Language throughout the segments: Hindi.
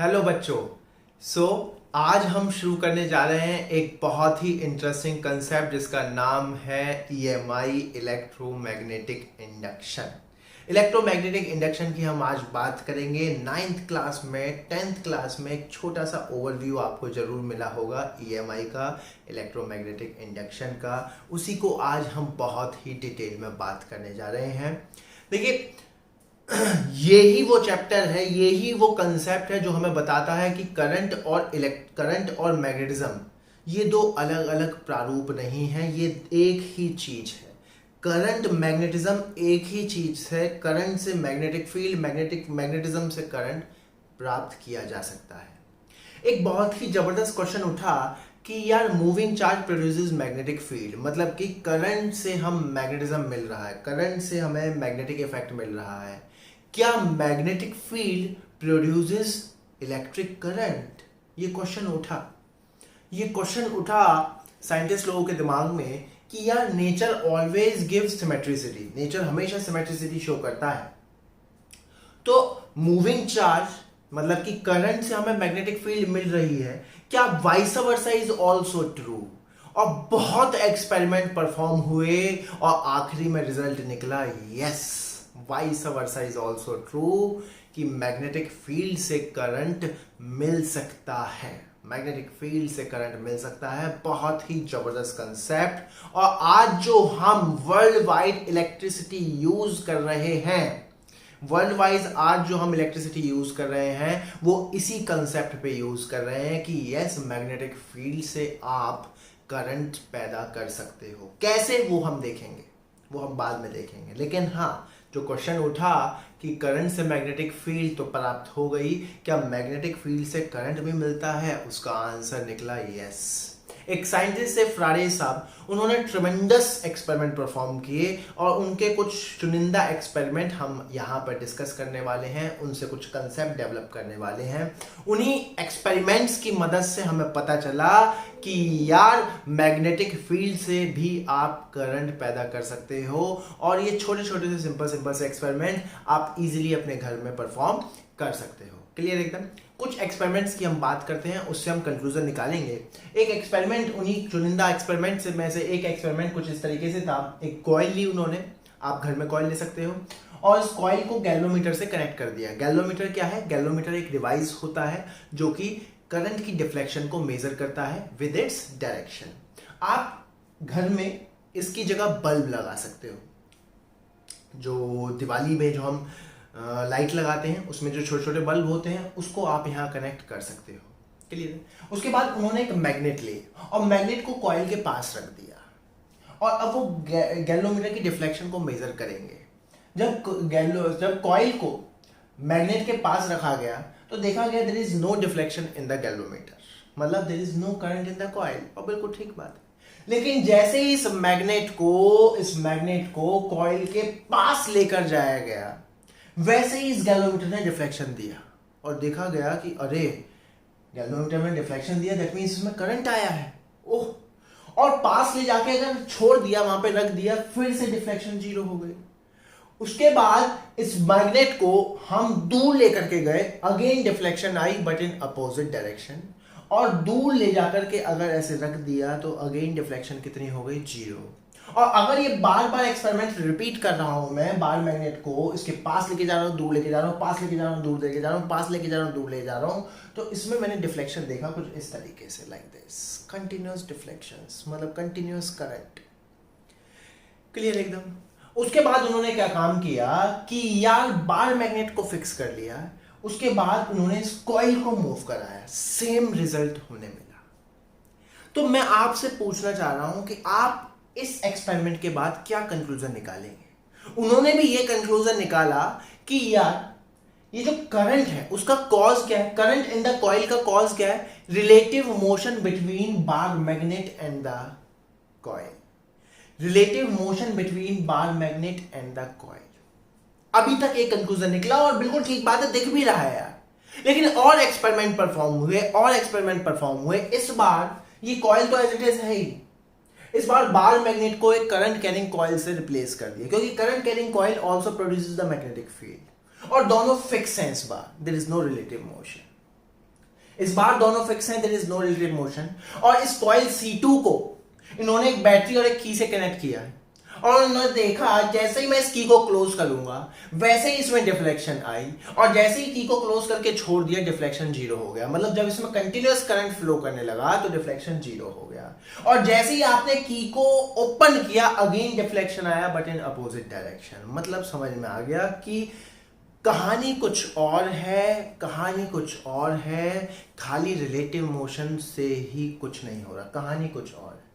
हेलो बच्चों। सो आज हम शुरू करने जा रहे हैं एक बहुत ही इंटरेस्टिंग कंसेप्ट जिसका नाम है EMI, electromagnetic induction. Electromagnetic induction की हम आज बात करेंगे। 9th क्लास में 10th क्लास में एक छोटा सा ओवरव्यू आपको जरूर मिला होगा ईएमआई का, इलेक्ट्रोमैग्नेटिक इंडक्शन का। उसी को आज हम बहुत ही डिटेल में बात करने जा रहे हैं। देखिए, यही वो चैप्टर है, यही वो कंसेप्ट है जो हमें बताता है कि करंट और मैग्नेटिज्म ये दो अलग अलग प्रारूप नहीं है, ये एक ही चीज है। करंट मैग्नेटिज्म एक ही चीज है। करंट से मैग्नेटिक फील्ड, मैग्नेटिज्म से करंट प्राप्त किया जा सकता है। एक बहुत ही जबरदस्त क्वेश्चन उठा कि यार moving charge produces magnetic field, मतलब कि करंट से हम मैग्नेटिज्म मिल रहा है, करंट से हमें मैग्नेटिक इफेक्ट मिल रहा है, क्या magnetic field produces electric current? ये क्वेश्चन उठा साइंटिस्ट लोगों के दिमाग में कि यार nature always gives symmetricity, nature हमेशा सिमेट्रिसिटी शो करता है। तो मूविंग चार्ज मतलब कि करंट से हमें मैग्नेटिक फील्ड मिल रही है, क्या vice versa is also true? और बहुत एक्सपेरिमेंट परफॉर्म हुए और आखिरी में रिजल्ट निकला yes, vice versa is also true, कि मैग्नेटिक फील्ड से करंट मिल सकता है, मैग्नेटिक फील्ड से करंट मिल सकता है। बहुत ही जबरदस्त कंसेप्ट। और आज जो हम वर्ल्ड वाइड इलेक्ट्रिसिटी यूज कर रहे हैं, वर्ल्ड वाइज आज जो हम इलेक्ट्रिसिटी यूज कर रहे हैं वो इसी कंसेप्ट पे यूज कर रहे हैं कि यस, मैग्नेटिक फील्ड से आप करंट पैदा कर सकते हो। कैसे, वो हम देखेंगे, वो हम बाद में देखेंगे। लेकिन हाँ, जो क्वेश्चन उठा कि करंट से मैग्नेटिक फील्ड तो प्राप्त हो गई, क्या मैग्नेटिक फील्ड से करंट भी मिलता है? उसका आंसर निकला यस। एक साइंटिस्ट है फराडे साहब, उन्होंने ट्रेमेंडस एक्सपेरिमेंट परफॉर्म किए और उनके कुछ चुनिंदा एक्सपेरिमेंट हम यहाँ पर डिस्कस करने वाले हैं, उनसे कुछ कंसेप्ट डेवलप करने वाले हैं। उन्हीं एक्सपेरिमेंट्स की मदद से हमें पता चला कि यार मैग्नेटिक फील्ड से भी आप करंट पैदा कर सकते हो। और ये छोटे छोटे से सिंपल से एक्सपेरिमेंट आप इजीली अपने घर में परफॉर्म कर सकते हो। क्लियर एकदम? कुछ एक्सपेरिमेंट्स की हम बात करते हैं, उससे हम कंक्लूजन निकालेंगे। एक एक्सपेरिमेंट, उन्हीं चुनिंदा एक्सपेरिमेंट में से एक एक्सपेरिमेंट कुछ इस तरीके से था। एक कॉइल ली उन्होंने, आप घर में कॉइल ले सकते हो, और इस कॉइल को गैल्वेनोमीटर से कनेक्ट कर दिया। गैल्वेनोमीटर क्या है? गैल्वेनोमीटर एक डिवाइस होता है जो कि करंट की डिफ्लेक्शन को मेजर करता है विद इट्स डायरेक्शन। आप घर में इसकी जगह बल्ब लगा सकते हो, जो दिवाली में जो हम लाइट लगाते हैं उसमें जो छोटे छोटे बल्ब होते हैं उसको आप यहाँ कनेक्ट कर सकते हो। क्लियर? उसके बाद उन्होंने एक मैग्नेट ली और मैग्नेट को कॉइल के पास रख दिया, और अब वो गैल्वेनोमीटर की डिफ्लेक्शन को मेजर करेंगे। जब कॉइल को मैग्नेट के पास रखा गया तो देखा गया there is no deflection in the galvanometer, मतलब there is no current in the coil. और बिल्कुल ठीक बात है। लेकिन जैसे ही इस मैग्नेट को कॉइल के पास लेकर जाया गया, वैसे ही इस गैल्वेनोमीटर ने डिफ्लेक्शन दिया और देखा गया कि अरे, गैल्वेनोमीटर में डिफ्लेक्शन दिया, दैट मींस इसमें करंट आया है। ओह! और पास ले जाके अगर छोड़ दिया, वहां पे रख दिया, फिर से डिफ्लेक्शन जीरो हो गई। उसके बाद इस मैग्नेट को हम दूर लेकर के गए, again deflection I but in opposite direction, और दूर ले जाकर के अगर ऐसे रख दिया तो अगेन डिफ्लेक्शन कितनी हो गई? जीरो। और अगर ये बार बार एक्सपेरिमेंट रिपीट कर रहा हूं मैं, बार मैग्नेट को इसके पास लेके जा रहा हूं, दूर लेके जा रहा हूं, पास लेके जा रहा हूं, दूर लेके जा रहा हूं, पास लेके जा रहा हूं, दूर ले जा रहा हूं, तो इसमें मैंने डिफ्लेक्शन देखा कुछ इस तरीके से, लाइक दिस, कंटिन्यूअस डिफ्लेक्शंस, मतलब कंटिन्यूअस करंट। क्लियर एकदम? उसके बाद उन्होंने क्या काम किया कि यार बार मैग्नेट को फिक्स कर लिया, उसके बाद उन्होंने इस कॉइल को मूव कराया, सेम रिजल्ट होने मिला। तो मैं आपसे पूछना चाह रहा हूं कि आप इस एक्सपेरिमेंट के बाद क्या कंक्लूजन निकालेंगे? उन्होंने भी ये कंक्लूजन निकाला कि यार ये जो करंट है उसका कॉज क्या है? करंट इन द कॉइल का कॉज क्या है? Relative motion between bar magnet and the coil. Relative motion between bar magnet and the coil. अभी तक एक कंक्लूजन निकला और बिल्कुल ठीक बात है, दिख भी रहा है यार। लेकिन और एक्सपेरिमेंट परफॉर्म हुए, इस बार ये कॉइल तो एज इट इज है ही, इस बार बार मैग्नेट को एक करंट कैरिंग कॉइल से रिप्लेस कर दिया, क्योंकि current carrying coil also produces the magnetic field, और दोनों फिक्स हैं इस बार, there is no relative motion. इस बार दोनों फिक्स हैं, there is no relative motion. और इस कॉइल C2 को इन्होंने एक बैटरी और एक की से कनेक्ट किया है, और उन्होंने देखा जैसे ही मैं इस की को क्लोज करूंगा वैसे ही इसमें डिफ्लेक्शन आई, और जैसे ही की को क्लोज करके छोड़ दिया डिफ्लेक्शन जीरो हो गया। मतलब जब इसमें कंटिन्यूअस करंट फ्लो करने लगा तो डिफ्लेक्शन जीरो हो गया, और जैसे ही आपने की को ओपन किया अगेन डिफ्लेक्शन आया बट इन अपोजिट डायरेक्शन। मतलब समझ में आ गया कि कहानी कुछ और है, कहानी कुछ और है, खाली रिलेटिव मोशन से ही कुछ नहीं हो रहा, कहानी कुछ और है।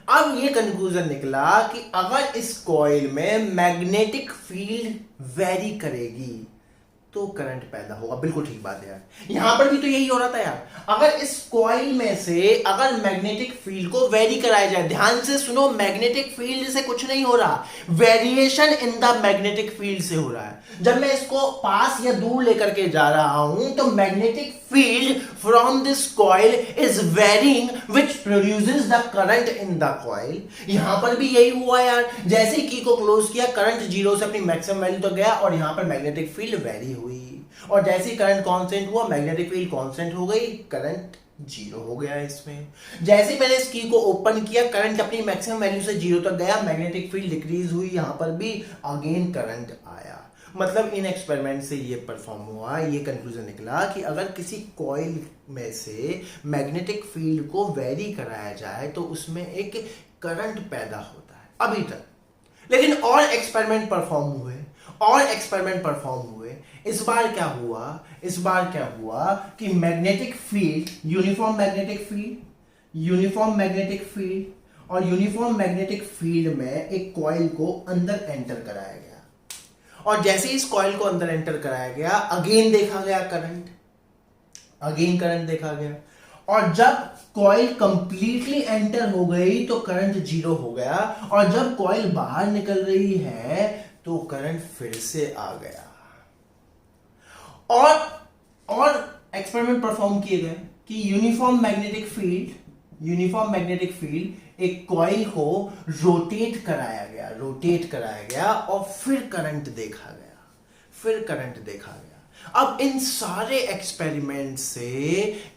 अब ये कंक्लूजन निकला कि अगर इस कॉइल में मैग्नेटिक फील्ड वेरी करेगी तो करंट पैदा होगा। बिल्कुल ठीक बात है यार, यहां पर भी तो यही हो रहा था यार। अगर इस कॉइल में से अगर मैग्नेटिक फील्ड को वेरी कराया जाए, ध्यान से सुनो, मैग्नेटिक फील्ड से कुछ नहीं हो रहा, variation in the magnetic field से हो रहा है। जब मैं इसको पास या दूर लेकर के जा रहा हूं तो magnetic field from this coil is varying which produces the current in the coil. यहां पर भी यही हुआ यार, जैसे ही की को क्लोज किया करंट जीरो से अपनी मैक्सिमम वैल्यू तक गया, और यहां पर मैग्नेटिक फील्ड वेरी हुई, और जैसे ही करंट कांस्टेंट हुआ मैग्नेटिक फील्ड कांस्टेंट हो गई, करंट जीरो हो गया इसमें। जैसे ही मैंने इस की को ओपन किया करंट अपनी मैक्सिमम वैल्यू से जीरो तक गया, मैग्नेटिक फील्ड डिक्रीज हुई, यहां पर भी अगेन करंट आया। मतलब इन एक्सपेरिमेंट से ये परफॉर्म हुआ, ये कंक्लूजन निकला कि अगर किसी कॉइल में से मैग्नेटिक फील्ड को वेरी कराया जाए तो उसमें एक करंट पैदा होता है अभी तक। लेकिन और एक्सपेरिमेंट परफॉर्म हुए, इस बार क्या हुआ कि magnetic field, uniform magnetic field और यूनिफॉर्म मैग्नेटिक फील्ड में एक कॉइल को अंदर एंटर कराया गया, और जैसे ही इस कॉइल को अंदर एंटर कराया गया अगेन देखा गया करंट देखा गया, और जब कॉइल कंप्लीटली एंटर हो गई तो करंट जीरो हो गया, और जब कॉइल बाहर निकल रही है तो करंट फिर से आ गया। और एक्सपेरिमेंट परफॉर्म किए गए कि यूनिफॉर्म मैग्नेटिक फील्ड एक कॉइल को रोटेट कराया गया और फिर करंट देखा गया। अब इन सारे एक्सपेरिमेंट से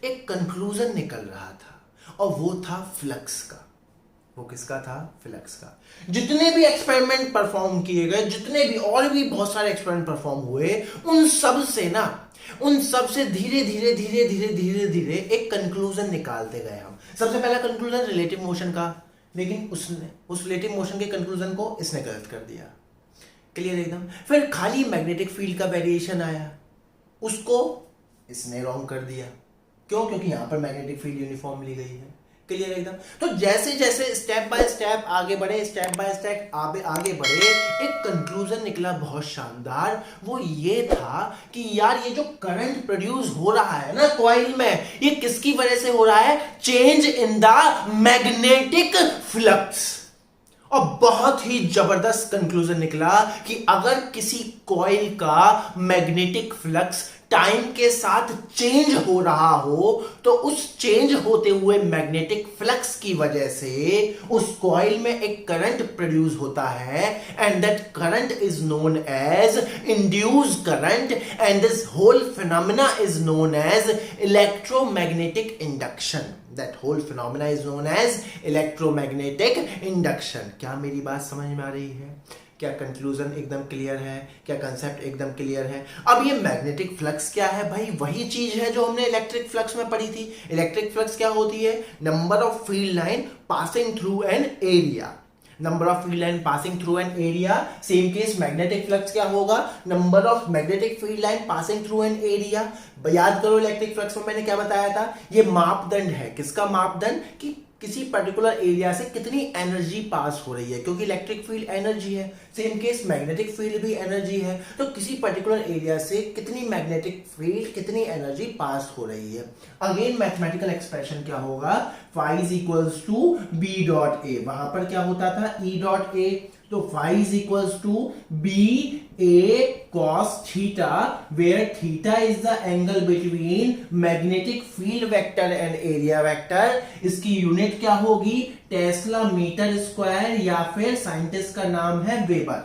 एक कंक्लूजन निकल रहा था, और वो था फ्लक्स का। वो किसका था? फ्लक्स का। जितने भी एक्सपेरिमेंट परफॉर्म किए गए, जितने भी और भी बहुत सारे एक्सपेरिमेंट परफॉर्म हुए, उन सब से धीरे धीरे एक कंक्लूजन निकालते गए हम। सबसे पहला कंक्लूजन रिलेटिव मोशन का, लेकिन उसने उस रिलेटिव मोशन के कंक्लूजन को इसने गलत कर दिया, क्लियर एकदम। फिर खाली मैग्नेटिक फील्ड का वेरिएशन आया, उसको इसने रॉन्ग कर दिया। क्यों? क्योंकि यहां पर मैग्नेटिक फील्ड यूनिफॉर्म ली गई है, क्लियर एकदम। तो जैसे जैसे स्टेप बाय स्टेप आगे बढ़े, एक कंक्लूजन निकला बहुत शानदार। वो ये था कि यार ये जो करंट प्रोड्यूस हो रहा है ना कॉइल में, ये किसकी वजह से हो रहा है? Change in the magnetic flux. और बहुत ही जबरदस्त कंक्लूजन निकला कि अगर किसी कॉइल का मैग्नेटिक फ्लक्स टाइम के साथ चेंज हो रहा हो तो उस चेंज होते हुए मैग्नेटिक फ्लक्स की वजह से उस कॉइल में एक करंट प्रोड्यूस होता है, and that current is known as induced current, and this whole phenomena is known as electromagnetic induction. That whole phenomena is known as electromagnetic induction। क्या मेरी बात समझ में आ रही है? क्या कंक्लूजन एकदम क्लियर है? क्या कंसेप्ट एकदम क्लियर है? अब ये मैग्नेटिक फ्लक्स क्या है भाई? वही चीज है जो हमने इलेक्ट्रिक फ्लक्स में पढ़ी थी। इलेक्ट्रिक फ्लक्स क्या होती है? Number of field line passing through an area. Number of field line passing through an area. Same case magnetic flux क्या होगा? Number of magnetic field line passing through an area. याद करो इलेक्ट्रिक फ्लक्स में मैंने क्या बताया था? ये मापदंड है। किसका मापदंड? कि किसी पर्टिकुलर एरिया से कितनी एनर्जी पास हो रही है, क्योंकि इलेक्ट्रिक फील्ड एनर्जी है। सेम केस मैग्नेटिक फील्ड भी एनर्जी है। तो किसी पर्टिकुलर एरिया से कितनी मैग्नेटिक फील्ड, कितनी एनर्जी पास हो रही है। अगेन मैथमेटिकल एक्सप्रेशन क्या होगा? phi is equals to b dot a। वहां पर क्या होता था? e dot a। तो phi is equals to b a cos theta, where theta is the angle between magnetic field vector and area vector। इसकी यूनिट क्या होगी? टेस्ला मीटर स्क्वायर, या फिर साइंटिस्ट का नाम है वेबर।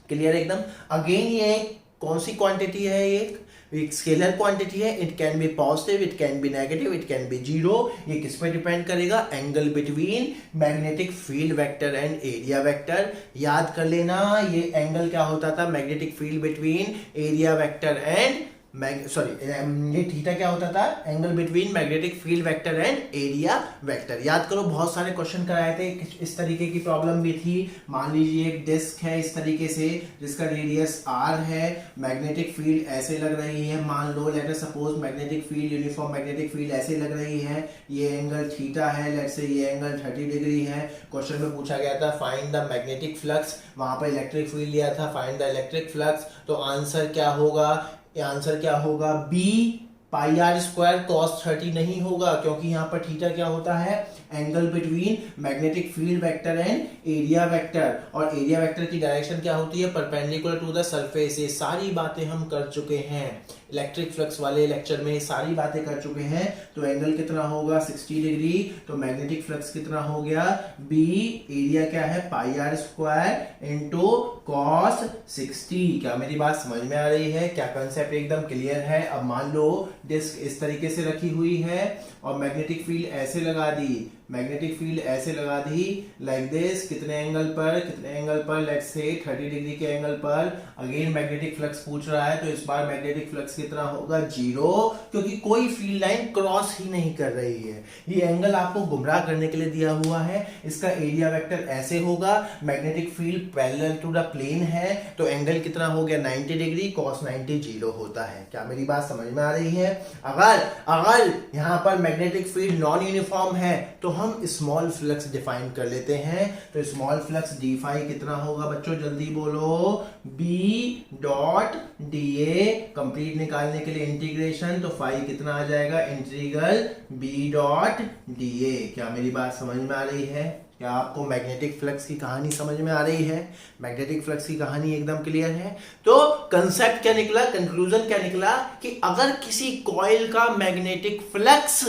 क्लियर एकदम। अगेन ये कौन सी क्वांटिटी है? एक एक स्केलर क्वांटिटी है, it can be positive, it can be negative, it can be zero. ये किस पे डिपेंड करेगा? Angle between magnetic field vector and area vector. याद कर लेना ये एंगल क्या होता था? Magnetic field between area vector and ये थीटा क्या होता था? Angle between magnetic field vector and area vector. याद करो बहुत सारे क्वेश्चन कराए थे, इस तरीके की प्रॉब्लम भी थी। मान लीजिए एक डिस्क है इस तरीके से जिसका रेडियस r है, मैग्नेटिक फील्ड ऐसे लग रही है, मान लो let us suppose magnetic field, uniform magnetic field ऐसे लग रही है, ये एंगल थीटा है, लेट से ये एंगल 30 डिग्री है। क्वेश्चन में पूछा गया था फाइंड द मैग्नेटिक फ्लक्स, वहां पर इलेक्ट्रिक फील्ड लिया था, फाइंड द इलेक्ट्रिक फ्लक्स। तो आंसर क्या होगा? आंसर क्या होगा? B pi are square cos 30 नहीं होगा, क्योंकि यहां पर थीटा क्या होता है? Angle between magnetic field vector and area vector. और एरिया वेक्टर की डायरेक्शन क्या होती है? Perpendicular to the surface. ये सारी बातें हम कर चुके हैं इलेक्ट्रिक फ्लक्स वाले लेक्चर में, सारी बातें कर चुके हैं। तो एंगल कितना होगा? 60 डिग्री। तो मैग्नेटिक फ्लक्स कितना हो गया? बी एरिया क्या है? Pi are square into cos 60। क्या मेरी बात समझ में आ रही है? क्या कंसेप्ट एकदम क्लियर है? अब मान लो डिस्क इस तरीके से रखी हुई है और मैग्नेटिक फील्ड ऐसे लगा दी, मैग्नेटिक फील्ड ऐसे लगा दी लाइक दिस। कितने एंगल पर? कितने एंगल पर? लेट्स से 30 डिग्री के एंगल पर। अगेन मैग्नेटिक फ्लक्स पूछ रहा है, तो इस बार मैग्नेटिक फ्लक्स कितना होगा? जीरो, क्योंकि कोई फील्ड लाइन क्रॉस ही नहीं कर रही है। ये एंगल आपको गुमराह करने के लिए दिया हुआ है। इसका एरिया वेक्टर ऐसे होगा, magnetic field parallel to the plane है, तो एंगल कितना हो गया? 90 डिग्री। कॉस 90 जीरो होता है। क्या मेरी बात समझ में आ रही है? अगर यहां पर मैग्नेटिक फील्ड नॉन यूनिफॉर्म है तो हम स्मॉल फ्लक्स डिफाइन कर लेते हैं। तो स्मॉल फ्लक्स डी फाई कितना होगा बच्चों? जल्दी बोलो। B dot D A, complete निकालने के लिए इंटीग्रेशन, तो फाई कितना आ जाएगा? Integral B dot D A. क्या मेरी बात समझ में आ रही है? क्या आपको मैग्नेटिक फ्लक्स की कहानी समझ में आ रही है? मैग्नेटिक फ्लक्स की कहानी एकदम क्लियर है। तो कंसेप्ट क्या निकला? कंक्लूजन क्या निकला? कि अगर किसी कॉइल का मैग्नेटिक फ्लक्स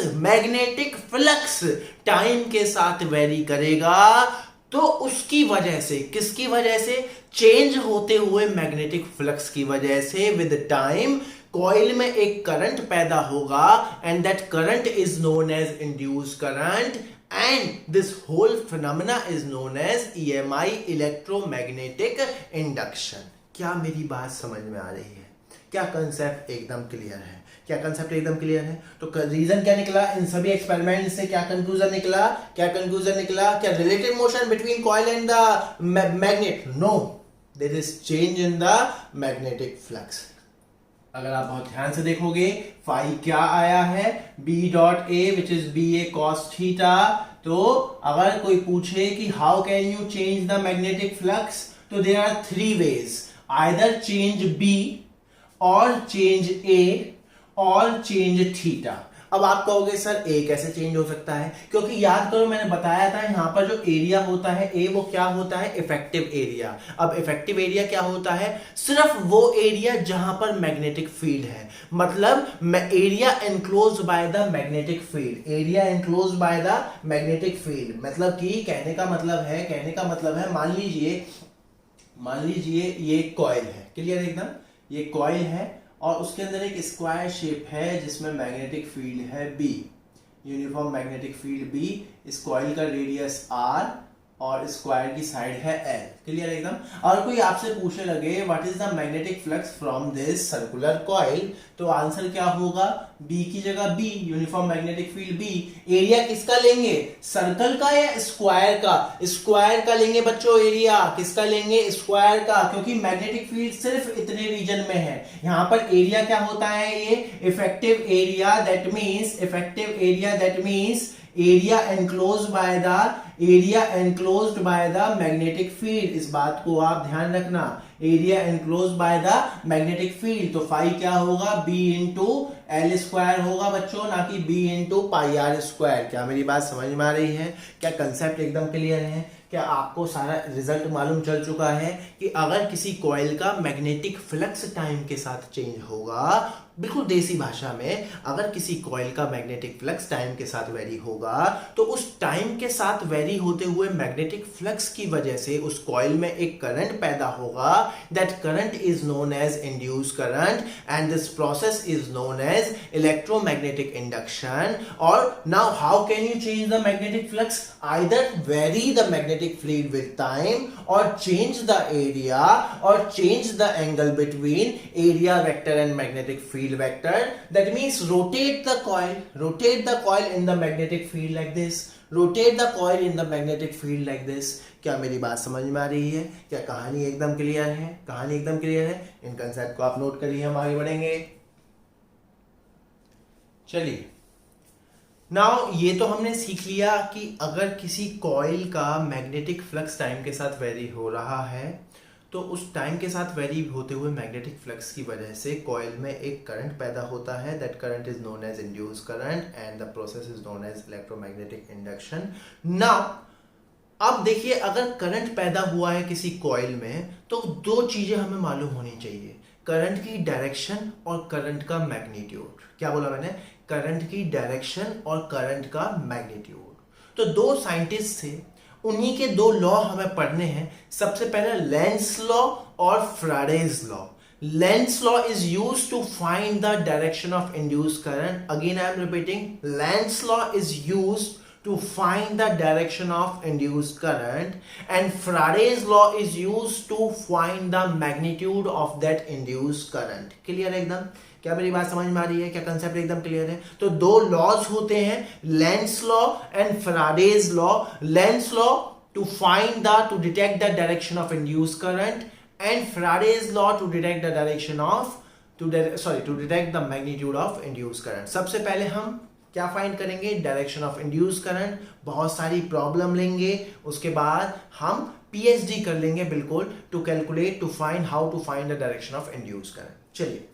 टाइम के साथ वेरी करेगा तो उसकी वजह से, किसकी वजह से? चेंज होते हुए मैग्नेटिक फ्लक्स की वजह से विद टाइम कॉइल में एक करंट पैदा होगा and that current is known as induce current and this whole phenomena is known as EMI, electromagnetic induction। क्या मेरी बात समझ में आ रही है? क्या कंसेप्ट एकदम क्लियर है? क्या कंसेप्ट एकदम क्लियर है? तो रीजन क्या निकला इन सभी एक्सपेरिमेंट से? क्या कंक्लूजन निकला? क्या relative motion between coil and the magnet? No, there is change in the magnetic flux. अगर आप बहुत ध्यान से देखोगे फाई क्या आया है? B dot A which is B A cos theta. तो अगर कोई पूछे कि how can you change the magnetic flux, तो there are 3 ways, either change B और चेंज ए और चेंज थीटा। अब आप कहोगे सर ए कैसे चेंज हो सकता है? क्योंकि याद करो मैंने बताया था यहां पर जो एरिया होता है ए, वो क्या होता है? Effective area. अब इफेक्टिव एरिया क्या होता है? सिर्फ वो एरिया जहां पर मैग्नेटिक फील्ड है, मतलब area enclose by the magnetic field. Area enclose by the magnetic field मतलब कि कहने का मतलब है मान लीजिए ये कॉइल है, क्लियर एकदम? ये कॉइल है और उसके अंदर एक स्क्वायर शेप है जिसमें मैग्नेटिक फील्ड है B, uniform magnetic field B. इस कॉइल का रेडियस आर और स्क्वायर की साइड है एल, क्लियर एकदम? और कोई आपसे पूछने लगे what is the magnetic flux from this circular coil, तो आंसर क्या होगा? बी की जगह B, uniform magnetic field B. Area किसका लेंगे? सर्कल का या स्क्वायर का? स्क्वायर का लेंगे बच्चों एरिया। किसका लेंगे? स्क्वायर का, क्योंकि मैग्नेटिक फील्ड सिर्फ इतने रीजन में है। यहां पर एरिया क्या होता है? ये effective area, that means area enclosed by the magnetic field. इस बात को आप ध्यान रखना, area enclosed by the magnetic field. तो फाई क्या होगा? बी इंटू एल स्क्वायर होगा बच्चों, ना कि B into pi are square. क्या मेरी बात समझ में आ रही है? क्या कंसेप्ट एकदम क्लियर है? क्या आपको सारा रिजल्ट मालूम चल चुका है कि अगर किसी कॉइल का मैग्नेटिक फ्लक्स टाइम के साथ चेंज होगा बिल्कुल देसी भाषा में, अगर किसी कॉइल का मैग्नेटिक फ्लक्स टाइम के साथ वेरी होगा तो उस टाइम के साथ वेरी होते हुए मैग्नेटिक फ्लक्स की वजह से उस कॉइल में एक करंट पैदा होगा. That current is known as induce current and this process is known as electromagnetic induction. और now how can you change the magnetic flux? Either vary the magnetic field with time or change the area or change the angle between area vector and magnetic field vector. That means rotate the coil in the magnetic field like this. Rotate the coil in the magnetic field like this. क्या मेरी बात समझ में आ रही है? क्या कहानी एकदम क्लियर है? कहानी एकदम क्लियर है. इन कंसेप्ट को आप नोट करिए, हम आगे बढ़ेंगे. चलिए, नाउ ये तो हमने सीख लिया कि अगर किसी कॉइल का मैग्नेटिक फ्लक्स टाइम के साथ वेरी हो रहा है तो उस टाइम के साथ वेरी होते हुए मैग्नेटिक फ्लक्स की वजह से कॉइल में एक करंट पैदा होता है. That current is known as induce current and the process is known as electromagnetic induction. Now अब देखिए, अगर करंट पैदा हुआ है किसी कॉइल में तो दो चीजें हमें मालूम होनी चाहिए, करंट की डायरेक्शन और करंट का मैग्नीट्यूड. क्या बोला मैंने? करंट की डायरेक्शन और करंट का मैग्नीट्यूड. तो दो साइंटिस्ट थे, उन्हीं के दो लॉ हमें पढ़ने हैं. सबसे पहले लेंस लॉ और Faraday's law. Lenz law is used to find the direction of induced current. Again I am repeating, Lenz law is used to find the direction of induced current and Faraday's law is used to find the magnitude of that induced current. Clear है एकदम? क्या मेरी बात समझ में आ रही है? क्या कंसेप्ट एकदम क्लियर है? तो दो लॉज होते हैं, Lenz law and Faraday's law. Lenz law to find the to detect the direction of induced current and Faraday's law to detect the direction of to detect the magnitude of induced current. सबसे पहले हम क्या फाइंड करेंगे? Direction of induced current. बहुत सारी प्रॉब्लम लेंगे, उसके बाद हम पीएचडी कर लेंगे बिल्कुल, to calculate to find how to find the direction of induced current. चलिए,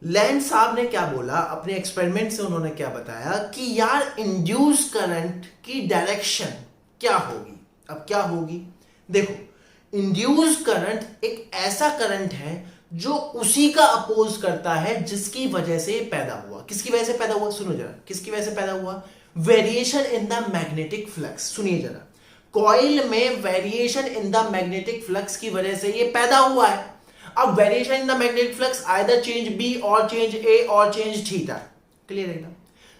लेंस साहब ने क्या बोला अपने एक्सपेरिमेंट से? उन्होंने क्या बताया कि यार इंड्यूस्ड करंट की डायरेक्शन क्या होगी. अब क्या होगी? देखो, इंड्यूस्ड करंट एक ऐसा करंट है जो उसी का अपोज करता है जिसकी वजह से पैदा हुआ. किसकी वजह से पैदा हुआ? सुनो जरा, किसकी वजह से पैदा हुआ? Variation in the magnetic flux. सुनिए जरा, कॉइल में variation in the magnetic flux की वजह से ये पैदा हुआ है. अब variation in the magnetic flux either change B और चेंज ए और चेंज थीटा. क्लियर एकदम?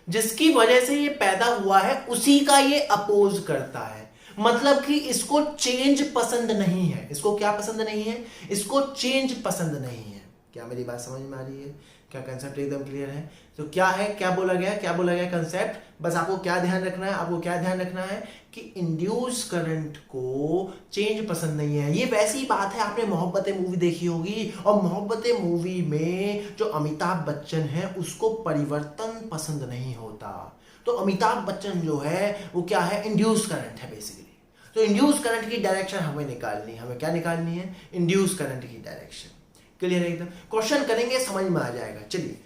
जिसकी वजह से ये पैदा हुआ है उसी का ये अपोज करता है. मतलब कि इसको चेंज पसंद नहीं है. इसको क्या पसंद नहीं है? इसको चेंज पसंद नहीं है. क्या मेरी बात समझ में आ रही है? क्या कंसेप्ट एकदम क्लियर है? तो क्या है, क्या बोला गया, क्या बोला गया कंसेप्ट? बस आपको क्या ध्यान रखना है? आपको क्या ध्यान रखना है कि इंड्यूस करंट को चेंज पसंद नहीं है. ये वैसी बात है, आपने मोहब्बतें मूवी देखी होगी और मोहब्बतें मूवी में जो अमिताभ बच्चन है उसको परिवर्तन पसंद नहीं होता. तो अमिताभ बच्चन जो है वो क्या है? इंड्यूस करंट है बेसिकली. तो इंड्यूस करंट की डायरेक्शन हमें निकालनी है. हमें क्या निकालनी है? इंड्यूस करंट की डायरेक्शन. क्लियर है एकदम? क्वेश्चन करेंगे, समझ में आ जाएगा. चलिए,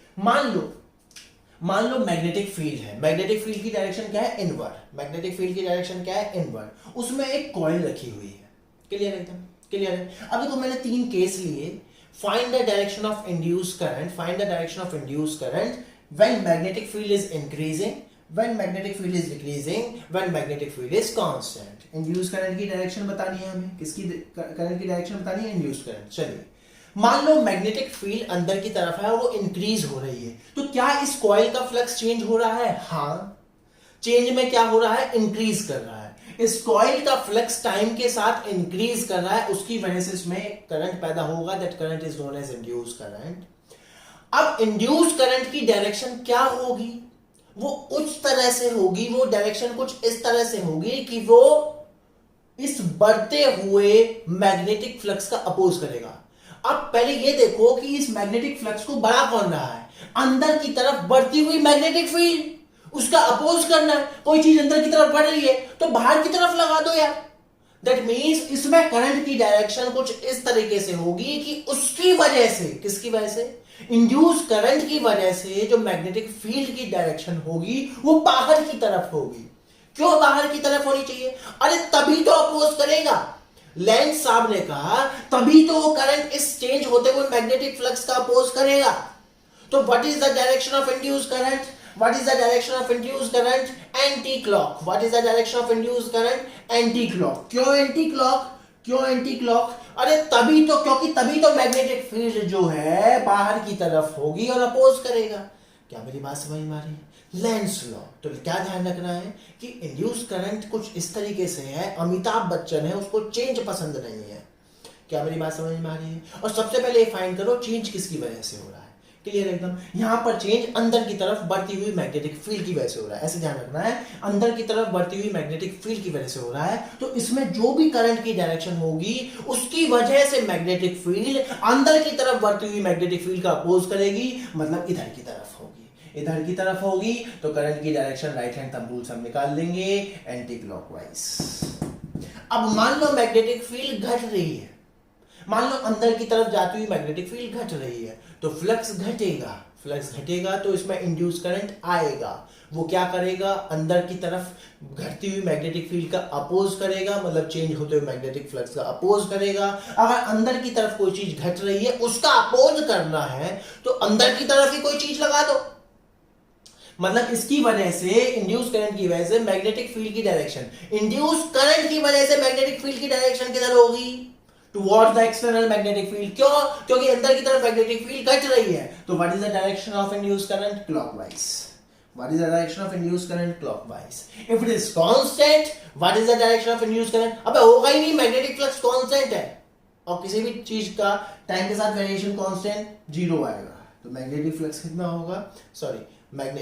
मान लो मैग्नेटिक फील्ड है. मैग्नेटिक फील्ड की डायरेक्शन क्या है? इनवर्ड. मैग्नेटिक फील्ड की डायरेक्शन क्या है? इनवर्ड. उसमें एक कॉइल रखी हुई है. क्लियर है एकदम? क्लियर है? अब देखो, मैंने तीन केस लिए. Find the direction of induced current. Find the direction of induced current when magnetic field is increasing, when magnetic field is decreasing, when magnetic field is constant. Induce current की डायरेक्शन बतानी है हमें. किसकी करंट की डायरेक्शन बतानी है? Induce current. चलिए, मान लो मैग्नेटिक फील्ड अंदर की तरफ है, वो इंक्रीज हो रही है, तो क्या इस कॉइल का फ्लक्स चेंज हो रहा है? हाँ, चेंज में क्या हो रहा है? इंक्रीज कर रहा है. इस कॉइल का फ्लक्स टाइम के साथ इंक्रीज कर रहा है, उसकी वजह से इसमें करंट पैदा होगा. That current is known as induce current. अब इंड्यूस करंट की डायरेक्शन क्या होगी? वो उस तरह से होगी, वो डायरेक्शन कुछ इस तरह से होगी कि वो इस बढ़ते हुए मैग्नेटिक फ्लक्स का अपोज करेगा. अब पहले ये देखो कि इस मैग्नेटिक फ्लक्स को बढ़ा कौन रहा है? अंदर की तरफ बढ़ती हुई मैग्नेटिक फील्ड, उसका अपोज करना है. कोई चीज अंदर की तरफ बढ़ रही है तो बाहर की तरफ लगा दो यार. दैट मीन्स इसमें करंट की डायरेक्शन कुछ इस तरीके से होगी कि उसकी वजह से, किसकी वजह से? इंड्यूस करंट की वजह से जो मैग्नेटिक फील्ड की डायरेक्शन होगी वो बाहर की तरफ होगी. क्यों बाहर की तरफ होनी चाहिए? अरे तभी तो अपोज करेगा. लेंस साहब ने कहा तभी तो वो करंट इस चेंज होते हुए मैग्नेटिक फ्लक्स का अपोज करेगा. तो what is the direction of induce current? What is the direction of induce current? Anti clock. What is the direction of induce current? Anti clock. क्यों एंटी क्लॉक? क्यों एंटी क्लॉक? अरे तभी तो, क्योंकि तभी तो मैग्नेटिक फील्ड जो है बाहर की तरफ होगी और अपोज करेगा. क्या मेरी बात समझ में आ रही है? Lenz law. तो क्या ध्यान रखना है कि इंड्यूस करंट कुछ इस तरीके से है, अमिताभ बच्चन है, उसको चेंज पसंद नहीं है. क्या मेरी बात समझ में आ रही है? और सबसे पहले फाइंड करो चेंज किसकी वजह से हो रहा है. क्लियर एकदम. यहां पर चेंज अंदर की तरफ बढ़ती हुई मैग्नेटिक फील्ड की वजह से हो रहा है. ऐसे ध्यान रखना है, अंदर की तरफ बढ़ती हुई मैग्नेटिक फील्ड की वजह से हो रहा है. तो इसमें जो भी करंट की डायरेक्शन होगी उसकी वजह से मैग्नेटिक फील्ड अंदर की तरफ बढ़ती हुई मैग्नेटिक फील्ड का अपोज करेगी, मतलब इधर की तरफ होगी. इधर की तरफ होगी तो करंट की direction right hand thumb rule से हम निकाल लेंगे, एंटी क्लॉकवाइज. अब मान लो मैग्नेटिक फील्ड घट रही है, मान लो अंदर की तरफ जाती हुई मैग्नेटिक फील्ड घट रही है, तो फ्लक्स घटेगा. फ्लक्स घटेगा तो इसमें इंड्यूस करंट आएगा. वो क्या करेगा? अंदर की तरफ घटती हुई मैग्नेटिक फील्ड का अपोज करेगा, मतलब चेंज होते हुए मैग्नेटिक फ्लक्स का अपोज करेगा. अगर अंदर की तरफ कोई चीज घट रही है उसका अपोज करना है तो अंदर की तरफ ही कोई चीज लगा दो. मतलब इसकी वजह से, इंड्यूस करंट की वजह से मैग्नेटिक फील्ड की डायरेक्शन, इंड्यूस करंट की वजह से मैग्नेटिक फील्ड की डायरेक्शन किधर होगी? Towards the external magnetic field. क्यों? क्योंकि अंदर की तरफ मैग्नेटिक फील्ड घट रही है. तो what is the direction of induce current? Clockwise. What is the direction of induced current? Clockwise. If it is constant, what is the direction of induced current? अबे होगा ही नहीं, मैग्नेटिक फ्लक्स कांस्टेंट है और किसी भी चीज का टाइम के साथ वेरिएशन कांस्टेंट जीरो आएगा. तो मैग्नेटिक फ्लक्स कितना होगा? सॉरी,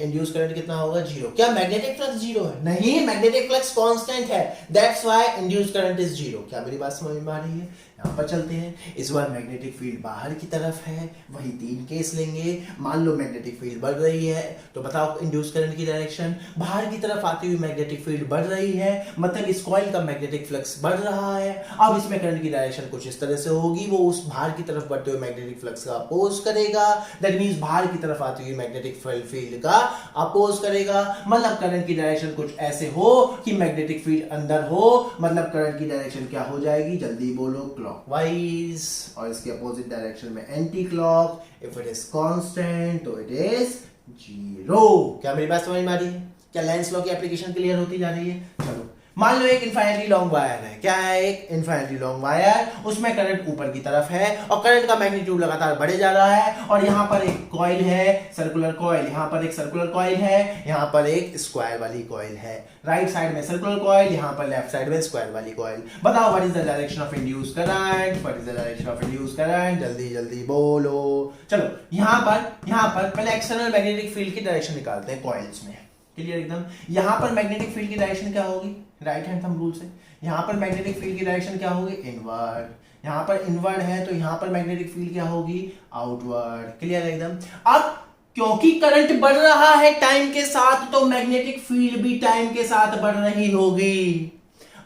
इंड्यूस करंट कितना होगा? जीरो. क्या मैग्नेटिक फ्लक्स जीरो है? नहीं, मैग्नेटिक फ्लक्स कांस्टेंट है. That's why induce current is zero. क्या मेरी बात समझ में आ रही है? यहां पर चलते हैं. इस बार मैग्नेटिक फील्ड बाहर की तरफ है, वही 3 केस लेंगे. मान लो मैग्नेटिक फील्ड बढ़ रही है, तो बताओ इंड्यूस करंट की डायरेक्शन. बाहर की तरफ आती हुई मैग्नेटिक फील्ड बढ़ रही है, मतलब इस कॉइल का मैग्नेटिक फ्लक्स बढ़ रहा है. अब इसमें करंट की डायरेक्शन कुछ इस तरह से होगी, वो उस बाहर की तरफ बढ़ते हुए मैग्नेटिक फ्लक्स का अपोज करेगा. दैट मींस बाहर की तरफ आती हुई मैग्नेटिक फील्ड का अपोज करेगा. मतलब करंट की डायरेक्शन कुछ ऐसे हो कि मैग्नेटिक फील्ड अंदर हो, मतलब करंट की डायरेक्शन क्या हो जाएगी? जल्दी बोलो, क्लॉकवाइज. और इसके अपोजिट डायरेक्शन में anti clock. If it is constant तो इट इज जीरो. क्या मेरी बात समझ में आ रही है? क्या लेंस लॉ की एप्लीकेशन क्लियर होती जा रही है? चलो, मान लो एक इनफाइनाइटली लॉन्ग वायर है. क्या है? एक इनफाइनाइटली लॉन्ग वायर. उसमें करंट ऊपर की तरफ है और करंट का मैग्नीट्यूड लगातार बढ़े जा रहा है. और यहां पर एक कॉइल है, सर्कुलर कॉइल. यहां पर एक सर्कुलर कॉइल है, यहां पर एक स्क्वायर वाली कॉइल है. राइट साइड में सर्कुलर कॉइल, यहां पर लेफ्ट साइड में स्क्वायर वाली कॉइल. बताओ what is the direction of induce current? What is the direction of induce current? जल्दी जल्दी बोलो. चलो, यहां पर पहले एक्सटर्नल मैग्नेटिक फील्ड की डायरेक्शन निकालते हैं कॉइल्स में. क्लियर एकदम. यहां पर मैग्नेटिक फील्ड की डायरेक्शन क्या होगी? राइट हैंड थंब रूल से. यहां पर मैग्नेटिक फील्ड की डायरेक्शन क्या होगी? इनवर्ड. यहां पर इनवर्ड है तो यहां पर मैग्नेटिक फील्ड क्या होगी? आउटवर्ड. क्लियर एकदम. अब क्योंकि करंट बढ़ रहा है टाइम के साथ, तो मैग्नेटिक फील्ड भी टाइम के साथ बढ़ रही होगी.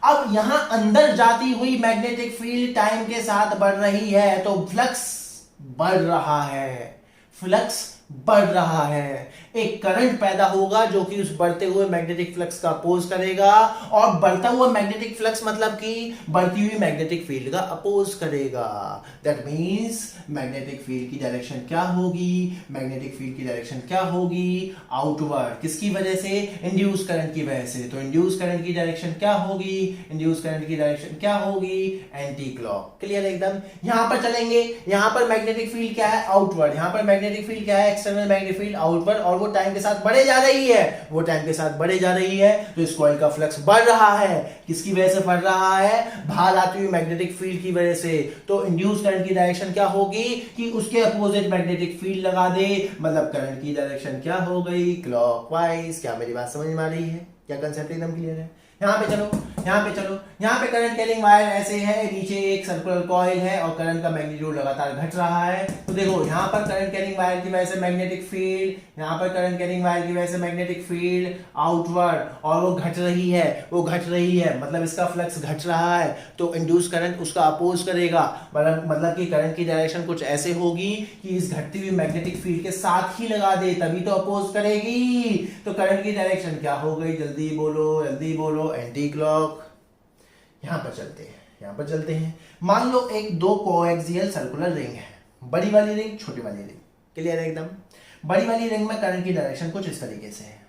अब यहां अंदर जाती हुई मैग्नेटिक फील्ड टाइम के साथ बढ़ रही है, तो फ्लक्स बढ़ रहा है. फ्लक्स बढ़ रहा है. एक करंट पैदा होगा जो कि उस बढ़ते हुए मैग्नेटिक फ्लक्स का अपोज करेगा. और बढ़ता हुआ मैग्नेटिक फ्लक्स मतलब कि बढ़ती हुई मैग्नेटिक फील्ड का अपोज करेगा. दैट मींस मैग्नेटिक फील्ड की डायरेक्शन क्या होगी? मैग्नेटिक फील्ड की डायरेक्शन क्या होगी? आउटवर्ड. किसकी वजह से? इंड्यूस करंट की वजह से. तो इंड्यूस करंट की डायरेक्शन क्या होगी? इंड्यूस करंट की डायरेक्शन क्या होगी? Anti clock. क्लियर एकदम. यहां पर चलेंगे. यहां पर मैग्नेटिक फील्ड क्या है? आउटवर्ड. यहां पर मैग्नेटिक फील्ड क्या है? External magnetic field outward. और वो टाइम के साथ बढ़े जा रही है. वो टाइम के साथ बढ़े जा रही है, तो इस कॉइल का फ्लक्स बढ़ रहा है. किसकी वजह से बढ़ रहा है? बाहर आती हुई मैग्नेटिक फील्ड की वजह से. तो इंड्यूस करंट की डायरेक्शन क्या होगी? कि उसके अपोजिट मैग्नेटिक फील्ड लगा दे, मतलब करंट की डायरेक्शन क्या हो गई? क्लॉकवाइज. क्या मेरी बात समझ में आ रही है? क्या कंसेप्ट एकदम क्लियर है? यहां पे चलो. यहां पे करंट कैरिंग वायर ऐसे है, नीचे एक सर्कुलर कॉइल है और करंट का मैग्नीट्यूड लगातार घट रहा है. तो देखो, यहां पर करंट कैरिंग वायर की वजह से मैग्नेटिक फील्ड, यहां पर करंट कैरिंग वायर की वजह से मैग्नेटिक फील्ड आउटवर्ड, और वो घट रही है, मतलब इसका फ्लक्स घट रहा है. तो इंड्यूस करंट उसका अपोज करेगा. मतलब कि करंट की डायरेक्शन कुछ ऐसे होगी कि इस घटती हुई मैग्नेटिक फील्ड के साथ ही लगा दे, तभी तो अपोज करेगी. तो करंट की डायरेक्शन क्या हो गई? जल्दी बोलो. Anti clock. यहां पर चलते हैं. मान लो एक 2 कोएक्सियल सर्कुलर रिंग है, बड़ी वाली रिंग, छोटी वाली रिंग. क्लियर है एकदम. बड़ी वाली रिंग में करंट की डायरेक्शन कुछ इस तरीके से है,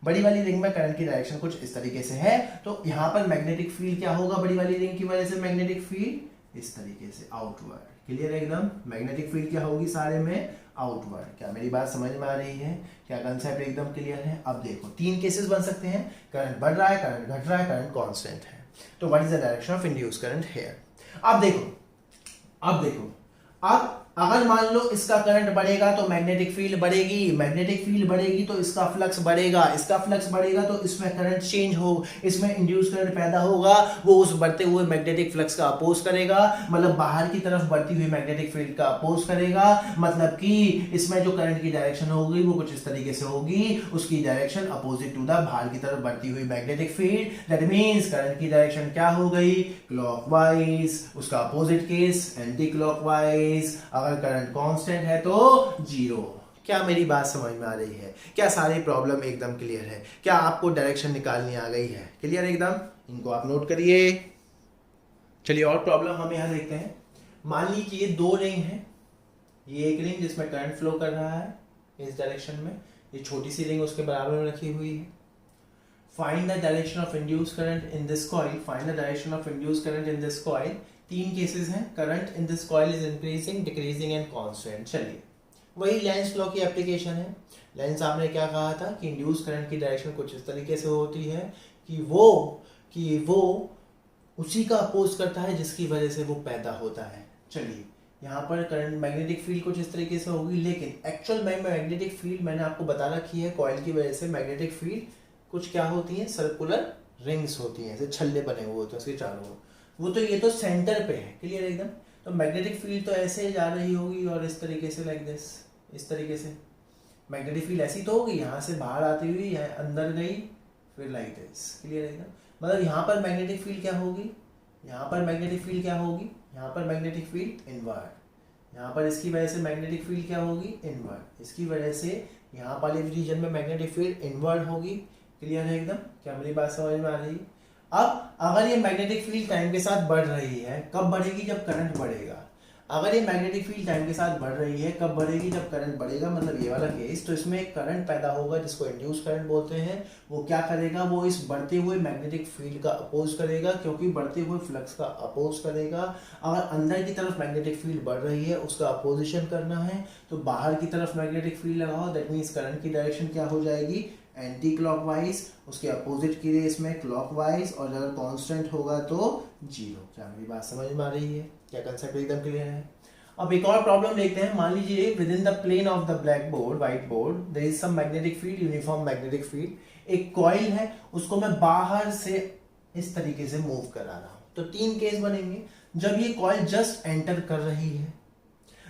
बड़ी वाली रिंग में करंट की डायरेक्शन कुछ इस तरीके से है। तो यहां पर मैग्नेटिक फील्ड क्या होगा, बड़ी वाली रिंग की वजह से मैग्नेटिक फील्ड इस तरीके से आउटवर्ड। क्लियर है एकदम, मैग्नेटिक फील्ड क्या होगी सारे में आउटवर्ड। क्या मेरी बात समझ में आ रही है, क्या कंसेप्ट एकदम क्लियर है। अब देखो तीन केसेस बन सकते हैं, करंट बढ़ रहा है, करंट घट रहा है, करंट कांस्टेंट है। तो what is the direction of induce current here. अब देखो अब अगर मान लो इसका करंट बढ़ेगा तो मैग्नेटिक फील्ड बढ़ेगी, मैग्नेटिक फील्ड बढ़ेगी तो इसका फ्लक्स बढ़ेगा, इसका फ्लक्स बढ़ेगा तो इसमें करंट चेंज हो, इसमें इंड्यूस करंट पैदा होगा, वो उस बढ़ते हुए मैग्नेटिक फ्लक्स का अपोज करेगा, मतलब बाहर की तरफ बढ़ती हुई मैग्नेटिक फील्ड का अपोज करेगा। मतलब कि इसमें जो करंट की डायरेक्शन होगी वो कुछ इस तरीके से होगी, उसकी डायरेक्शन अपोजिट टू द बाहर की तरफ बढ़ती हुई magnetic field. That means current की डायरेक्शन क्या हो गई, क्लॉकवाइज, उसका अपोजिट केस एंटी क्लॉकवाइज। अगर करंट कांस्टेंट है तो जीरो। क्या मेरी बात समझ में आ रही है, क्या सारी प्रॉब्लम एकदम क्लियर है, क्या आपको डायरेक्शन निकालनी आ गई है, क्लियर एकदम, इनको आप नोट करिए। चलिए और प्रॉब्लम हम यहां देखते हैं। मान लीजिए दो रिंग है, ये एक रिंग जिसमें करंट फ्लो कर रहा है इस डायरेक्शन में, ये छोटी सी रिंग उसके बराबर में रखी हुई है। Find the direction of induced current in this coil, find the direction of induced current in this coil. तीन केसेस हैं, current in this coil is increasing, decreasing and constant. चलिए वही लेंस लॉ की एप्लीकेशन है। लेंस आपने क्या कहा था कि इंड्यूस करंट की डायरेक्शन कुछ इस तरीके से होती है कि वो उसी का अपोज करता है जिसकी वजह से वो पैदा होता है। चलिए यहाँ पर करंट मैग्नेटिक फील्ड कुछ इस तरीके से होगी, लेकिन एक्चुअल में मैग्नेटिक फील्ड मैंने आपको बता रखी है, कॉइल की वजह से मैग्नेटिक फील्ड कुछ क्या होती है, सर्कुलर रिंग्स होती हैं, जैसे छल्ले बने हुए होते हैं उसके चारों ओर। वो तो ये तो सेंटर पे है, क्लियर एकदम। तो मैग्नेटिक फील्ड तो ऐसे जा रही होगी और इस तरीके से लाइक दिस, इस तरीके से मैग्नेटिक फील्ड ऐसी तो होगी, यहाँ से बाहर आती हुई यहाँ अंदर गई, फिर लाइक दिस, क्लियर एकदम। मतलब यहाँ पर मैग्नेटिक फील्ड क्या होगी, यहाँ पर मैग्नेटिक फील्ड क्या होगी, यहाँ पर मैग्नेटिक फील्ड इनवर्ड, यहाँ पर इसकी वजह से मैग्नेटिक फील्ड क्या होगी, इनवर्ड, इसकी वजह से यहाँ वाले रीजन में मैग्नेटिक फील्ड इनवर्ड होगी। क्लियर है एकदम, क्या मेरी बात समझ में आ रही है। अब अगर ये मैग्नेटिक फील्ड टाइम के साथ बढ़ रही है, कब बढ़ेगी, जब करंट बढ़ेगा। अगर ये मैग्नेटिक फील्ड टाइम के साथ बढ़ रही है, कब बढ़ेगी, जब करंट बढ़ेगा, मतलब ये वाला केस। तो इसमें एक करंट पैदा होगा जिसको इंड्यूस करंट बोलते हैं। वो क्या करेगा, वो इस बढ़ते हुए मैग्नेटिक फील्ड का अपोज करेगा, क्योंकि बढ़ते हुए फ्लक्स का अपोज करेगा। अगर अंदर की तरफ मैग्नेटिक फील्ड बढ़ रही है, उसका अपोजिशन करना है, तो बाहर की तरफ मैग्नेटिक फील्ड लगाओ। दैट मीन्स करंट की डायरेक्शन क्या हो जाएगी, एंटी क्लॉकवाइज, उसके अपोजिट की रेस में क्लॉकवाइज, और अगर कांस्टेंट होगा तो जीरो। क्या मेरी बात समझ में आ रही है, क्या कंसेप्ट एकदम क्लियर है। अब एक और प्रॉब्लम देखते हैं। मान लीजिए within the plane of the black board, white board, there is some magnetic field, uniform magnetic field. एक कॉइल है, उसको मैं बाहर से इस तरीके से मूव करा रहा हूं। तो तीन केस बनेंगे। जब ये कॉइल जस्ट एंटर कर रही है,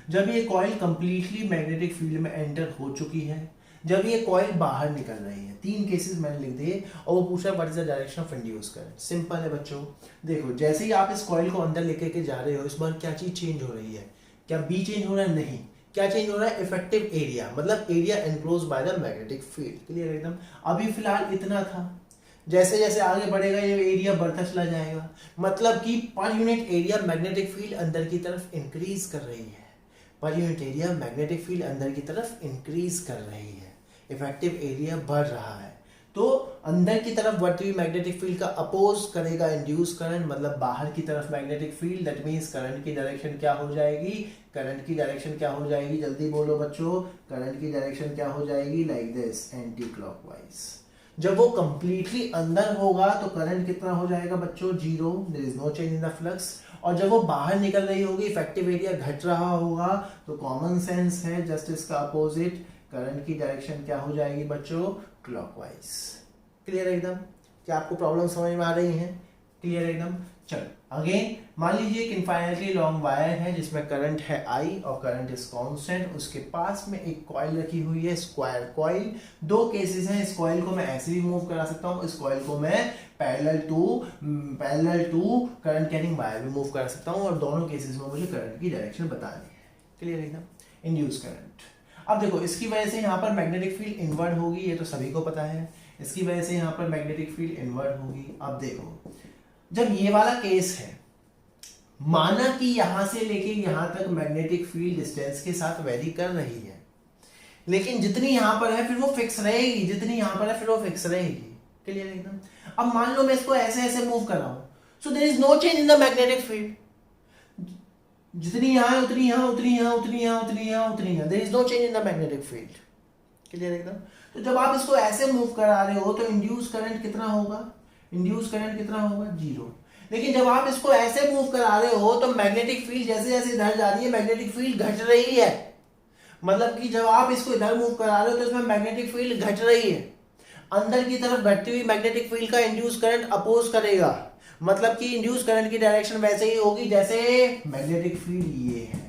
जब ये कॉइल कंप्लीटली मैग्नेटिक फील्ड में एंटर हो चुकी है, जब ये कॉइल बाहर निकल रही है। तीन केसेस मैंने लिख दिए और वो पूछा what is the direction of induce current. Simple है बच्चों, देखो जैसे ही आप इस कॉइल को अंदर लेके के जा रहे हो, इस बार क्या चीज चेंज हो रही है, क्या बी चेंज हो रहा है, नहीं। क्या चेंज हो रहा है, इफेक्टिव एरिया, मतलब area enclose by the magnetic field. Clear एकदम। अभी फिलहाल इतना था, जैसे जैसे आगे बढ़ेगा ये एरिया बढ़ता चला जाएगा, मतलब कि per unit area magnetic field अंदर की तरफ इंक्रीज कर रही है। Per unit area magnetic field अंदर की तरफ इंक्रीज कर रही है, इफेक्टिव एरिया बढ़ रहा है। तो अंदर की तरफ बढ़ती हुई मैग्नेटिक फील्ड का अपोज करेगा इंड्यूस करंट, मतलब बाहर की तरफ magnetic field. That means current की डायरेक्शन क्या हो जाएगी, करंट की डायरेक्शन क्या हो जाएगी, जल्दी बोलो बच्चों, करंट की डायरेक्शन क्या हो जाएगी, लाइक दिस, एंटी क्लॉकवाइज। जब वो कंप्लीटली अंदर होगा तो करंट कितना हो जाएगा बच्चों, zero, there is no change in the flux. और जब वो बाहर निकल रही होगी, इफेक्टिव एरिया घट रहा होगा, तो कॉमन सेंस है जस्ट इसका अपोजिट, करंट की डायरेक्शन क्या हो जाएगी बच्चों, क्लॉकवाइज। क्लियर एकदम, क्या आपको प्रॉब्लम समझ में आ रही है, क्लियर एकदम। चलो अगेन, मान लीजिए एक इनफाइनाइटली लॉन्ग वायर है जिसमें करंट है I और करंट इज कांस्टेंट। उसके पास में एक कॉइल रखी हुई है, स्क्वायर कॉइल। दो केसेस हैं, इस कॉइल को मैं ऐसे भी मूव करा सकता हूँ, इस कॉइल को मैं parallel to current carrying wire भी मूव करा सकता हूँ, और दोनों केसेस में मुझे करंट की डायरेक्शन बतानी है। क्लियर एकदम। इंड्यूस करंट, अब देखो इसकी वजह से यहाँ पर मैग्नेटिक फील्ड इनवर्ड होगी, ये तो सभी को पता है। इसकी वजह से यहाँ पर मैग्नेटिक फील्ड इनवर्ड होगी। अब देखो जब ये वाला केस है, माना कि यहां से लेके यहां तक मैग्नेटिक फील्ड डिस्टेंस के साथ वेरी कर रही है, लेकिन जितनी यहां पर है फिर वो फिक्स रहेगी, जितनी यहां पर है फिर वो फिक्स रहेगी। क्लियर एकदम। अब मान लो मैं इसको ऐसे ऐसे मूव कर रहा हूं, so there is no change in the magnetic field. जितनी यहां है उतनी यहां, उतनी यहां, उतनी यहां, उतनी यहां, उतनी यहां, there is no change in the magnetic field. Clear एकदम। तो जब आप इसको ऐसे मूव करा रहे हो तो इंड्यूस करंट कितना होगा, इंड्यूस करंट कितना होगा, 0। लेकिन जब आप इसको ऐसे मूव करा रहे हो तो मैग्नेटिक फील्ड जैसे जैसे इधर जा रही है मैग्नेटिक फील्ड घट रही है। मतलब कि जब आप इसको इधर मूव करा रहे हो तो इसमें मैग्नेटिक फील्ड घट रही है। अंदर की तरफ घटती हुई मैग्नेटिक फील्ड का इंड्यूस करंट अपोज करेगा। मतलब कि इंड्यूस करंट की डायरेक्शन वैसे ही होगी जैसे मैग्नेटिक फील्ड ये है।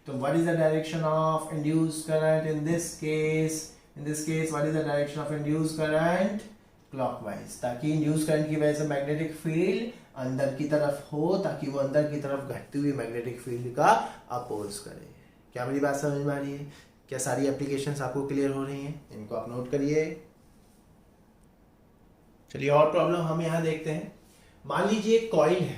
तो what is the direction of induce current in this case, in this case what is the direction of induce current, clockwise, ताकि इंड्यूस करंट की वजह से मैग्नेटिक फील्ड अंदर की तरफ हो, ताकि वो अंदर की तरफ घटती हुई मैग्नेटिक फील्ड का अपोज करे। क्या मेरी बात समझ में आ रही है? क्या सारी एप्लीकेशंस आपको क्लियर हो रही हैं? इनको आप नोट करिए। चलिए और प्रॉब्लम हम यहां देखते हैं। मान लीजिए एक कॉइल है,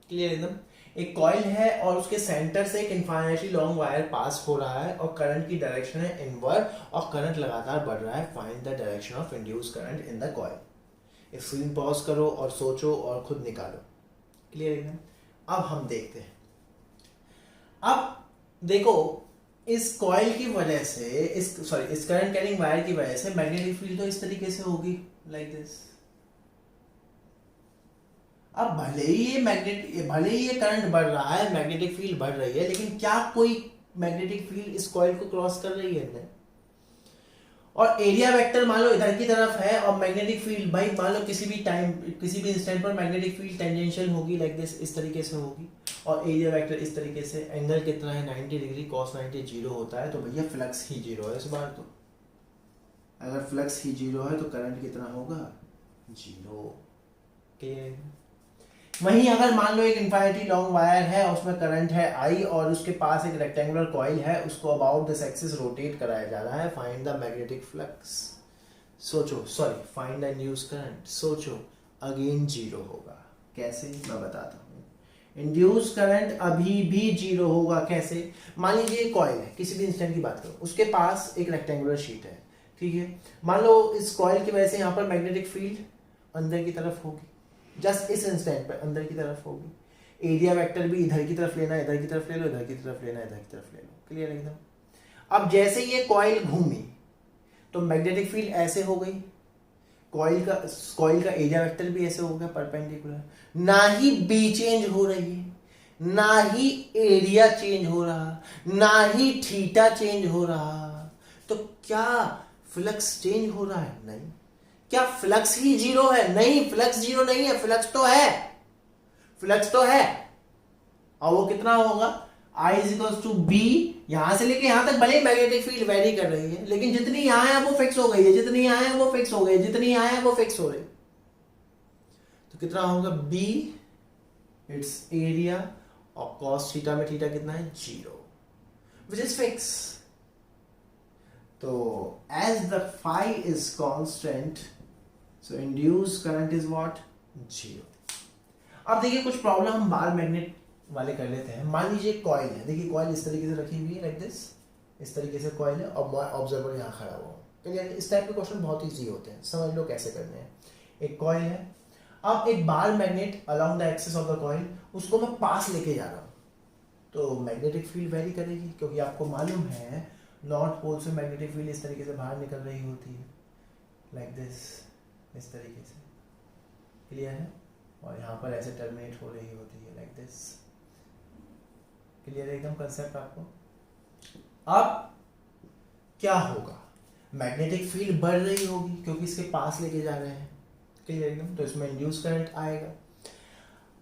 क्लियर एकदम, एक कॉइल है और उसके सेंटर से एक इनफाइनाइटली लॉन्ग वायर पास हो रहा है और करंट की डायरेक्शन है इनवर्ड और करंट लगातार बढ़ रहा है। Find the direction of induce current in the coil. इस स्क्रीन पॉज करो और सोचो और खुद निकालो। क्लियर एकदम। अब हम देखते हैं। अब देखो इस कॉइल की वजह से, इस करंट कैरिंग वायर की वजह से मैग्नेटिक फील्ड तो इस तरीके से होगी, लाइक दिस। अब भले ही ये करंट बढ़ रहा है, मैग्नेटिक फील्ड बढ़ रही है, लेकिन क्या कोई मैग्नेटिक फील्ड इस कॉइल को क्रॉस कर रही है? नहीं। और एरिया वेक्टर मान लो इधर की तरफ है और मैग्नेटिक फील्ड, भाई मान लो किसी भी टाइम किसी भी इंस्टेंट पर मैग्नेटिक फील्ड टेंजेंशियल होगी, लाइक दिस, इस तरीके से होगी। और एरिया वेक्टर इस तरीके से, एंगल कितना है 90 डिग्री, cos 90 जीरो होता है। तो भैया फ्लक्स ही जीरो है इस बार। तो अगर फ्लक्स ही जीरो है तो करंट कितना होगा, जीरो। वहीं अगर मान लो एक इनफाइनिटी लॉन्ग वायर है, उसमें करंट है I और उसके पास एक रेक्टेंगुलर कॉइल है, उसको अबाउट दिस एक्सिस रोटेट कराया जा रहा है। Find the magnetic flux. सोचो, sorry, find the induce current. सोचो, अगेन जीरो होगा। कैसे, मैं बताता हूँ। इंड्यूस करंट अभी भी जीरो होगा। कैसे? मान लीजिए कॉइल है, किसी भी इंस्टेंट की बात करो, उसके पास एक रेक्टेंगुलर शीट है, ठीक है। मान लो इस कॉइल की वजह से यहाँ पर मैग्नेटिक फील्ड अंदर की तरफ होगी, जस्ट इस इंस्टेंट पर अंदर की तरफ होगी। एरिया वेक्टर भी इधर की तरफ लेना है, इधर की तरफ ले लो, इधर की तरफ लेना है, इधर की तरफ ले लो। क्लियर एकदम। अब जैसे ये कॉइल घूमी तो मैग्नेटिक फील्ड ऐसे हो गई, कॉइल का एरिया वेक्टर भी ऐसे हो गया परपेंडिकुलर। ना ही बी चेंज हो रही है, ना ही एरिया चेंज हो रहा, ना ही थीटा चेंज हो रहा। तो क्या फ्लक्स चेंज हो रहा है? नहीं। क्या फ्लक्स ही जीरो है? नहीं, फ्लक्स जीरो नहीं है, फ्लक्स तो है, फ्लक्स तो है। और वो कितना होगा, I is equal to B. यहां से लेके यहां तक भले मैग्नेटिक फील्ड वेरी कर रही है, लेकिन जितनी यहां है वो फिक्स हो गई है, जितनी यहां है वो फिक्स हो गई है, जितनी यहां है वो फिक्स हो रही। तो कितना होगा, बी इट्स एरिया और cos थीटा में थीटा कितना है, जीरो, विच इज फिक्स। तो as the phi is constant, so induce current is what, zero. अब देखिए कुछ प्रॉब्लम हम बार मैग्नेट वाले कर लेते हैं। मान लीजिए कॉइल है, देखिए कॉइल इस तरीके से रखी हुई है, लाइक दिस, इस तरीके से कॉइल है और मैं ऑब्जर्वर यहाँ खड़ा हुआ हूँ। क्लियर? इस टाइप के क्वेश्चन बहुत ईजी होते हैं, समझ लो कैसे करने हैं। एक कॉइल है, अब एक bar magnet along the axis of the coil, उसको मैं पास लेके जा रहा हूँ, तो मैग्नेटिक फील्ड वेरी करेगी, क्योंकि आपको मालूम है नॉर्थ पोल से मैग्नेटिक फील्ड इस तरीके से बाहर निकल रही होती है, लाइक दिस, इस तरीके से। क्लियर है? और यहाँ पर ऐसे टर्मिनेट हो रही होती है, लाइक दिस। क्लियर है एकदम कंसेप्ट आपको? अब क्या होगा, मैग्नेटिक फील्ड बढ़ रही होगी क्योंकि इसके पास लेके जा रहे हैं। क्लियर एकदम? तो इसमें इंड्यूस करंट आएगा।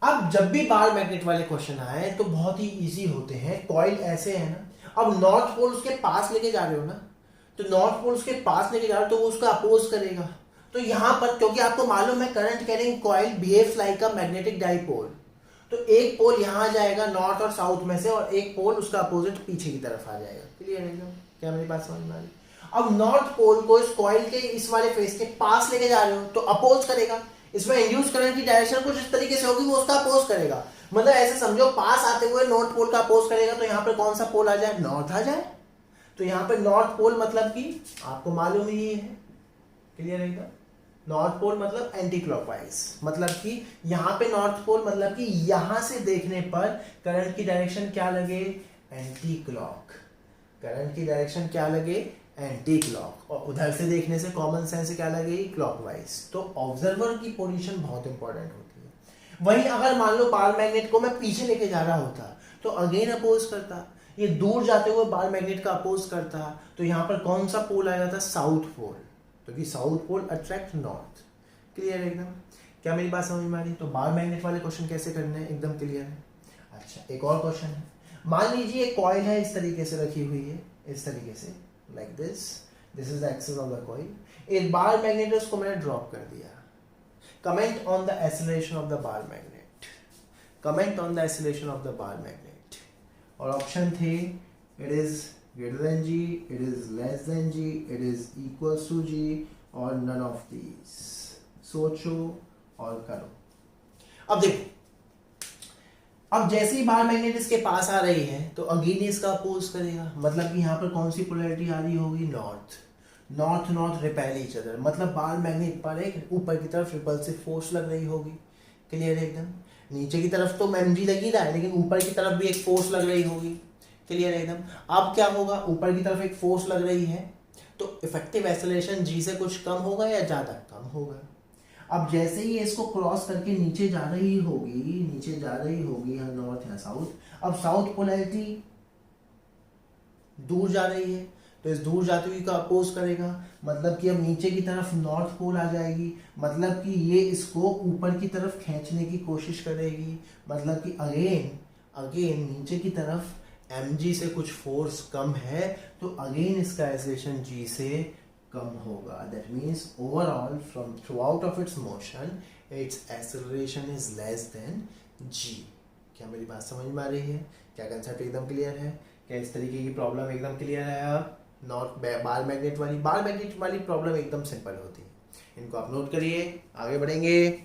अब जब भी बार मैग्नेट वाले क्वेश्चन आए तो बहुत ही इजी होते हैं। कॉइल ऐसे है ना, अब नॉर्थ पोल उसके पास लेके जा रहे हो ना, तो नॉर्थ पोल उसके पास लेके जा रहे हो तो वो उसका अपोज करेगा। तो यहां पर क्योंकि आपको मालूम है current carrying coil behaves like a magnetic dipole, तो एक पोल यहां जाएगा नॉर्थ और साउथ में से और एक पोल उसका अपोजिट पीछे की तरफ आ जाएगा। क्लियर है एकदम? क्या मेरी बात समझ में आ रही? अब नॉर्थ पोल को इस कॉइल के इस वाले फेस के पास लेके जा रहे हो तो अपोज करेगा। इसमें इंड्यूस करंट की डायरेक्शन कुछ इस तरीके से होगी, वो उसका अपोज करेगा। मतलब ऐसे समझो पास आते हुए नॉर्थ पोल का अपोज करेगा, तो यहाँ पर कौन सा पोल आ जाए, नॉर्थ आ जाए। तो यहाँ पे नॉर्थ पोल मतलब कि आपको मालूम ही है, क्लियर है? नॉर्थ पोल मतलब एंटी क्लॉकवाइज, मतलब कि यहाँ पे नॉर्थ पोल मतलब कि यहां से देखने पर करंट की डायरेक्शन क्या लगे, एंटी क्लॉक। करंट की डायरेक्शन क्या लगे, एंटी क्लॉक, और उधर से देखने से कॉमन सेंस से क्या लगेगी, क्लॉकवाइज। तो ऑब्जर्वर की पोजीशन बहुत इंपॉर्टेंट होती है। वहीं अगर मान लो बार मैग्नेट को मैं पीछे लेके जा रहा होता तो अगेन अपोज करता, ये दूर जाते हुए बार मैग्नेट का अपोज करता, तो यहाँ पर कौन सा पोल आएगा था, साउथ पोल, क्योंकि south pole attract north. Clear है एकदम? क्या मेरी बात समझ में आ रही? तो बार मैग्नेट वाले क्वेश्चन कैसे करने हैं, एकदम क्लियर है। अच्छा, एक और क्वेश्चन है। मान लीजिए एक कॉइल है, इस तरीके से रखी हुई है, इस तरीके से, like this is the axis of the coil. एक बार मैग्नेट उसको मैंने ड्रॉप कर दिया। Comment on the acceleration of the bar magnet, comment on the acceleration of the bar magnet. और ऑप्शन थे, it is greater than g, it is less than g, it is equals to g, और none of these। सोचो और करो। अब देखो, अब जैसे ही बार मैग्नेट इसके पास आ रही है तो अगेन इसका अपोज करेगा, मतलब कि यहाँ पर कौन सी पोलैरिटी आ रही होगी, north. North north repel each other, मतलब बार मैग्नेट पर एक ऊपर की तरफ रिपल्सिव फोर्स लग रही होगी। क्लियर है एकदम? नीचे की तरफ तो mg लगी रहा है, लेकिन ऊपर की तरफ भी एक फोर्स लग रही होगी। क्लियर है एकदम? अब क्या होगा, ऊपर की तरफ एक फोर्स लग रही है तो इफेक्टिव एक्सेलरेशन g से कुछ कम होगा या ज्यादा, कम होगा। अब जैसे ही इसको क्रॉस करके नीचे जा रही होगी, नीचे जा रही होगी, यहाँ नॉर्थ या साउथ, अब साउथ पोलैरिटी दूर जा रही है तो इस दूर जाती हुई का अपोज करेगा, मतलब कि अब नीचे की तरफ नॉर्थ पोल आ जाएगी, मतलब कि ये इसको ऊपर की तरफ खींचने की कोशिश करेगी, मतलब कि अगेन नीचे की तरफ mg से कुछ फोर्स कम है तो अगेन इसका एक्सेलरेशन g से कम होगा। That means overall from through out of its motion it's acceleration is less than g। क्या मेरी बात समझ में आ रही है? क्या कंसेप्ट एकदम क्लियर है? क्या इस तरीके की प्रॉब्लम एकदम क्लियर है? अब नॉट बार मैग्नेट वाली प्रॉब्लम एकदम सिंपल होती है। इनको आप नोट करिए, आगे बढ़ेंगे।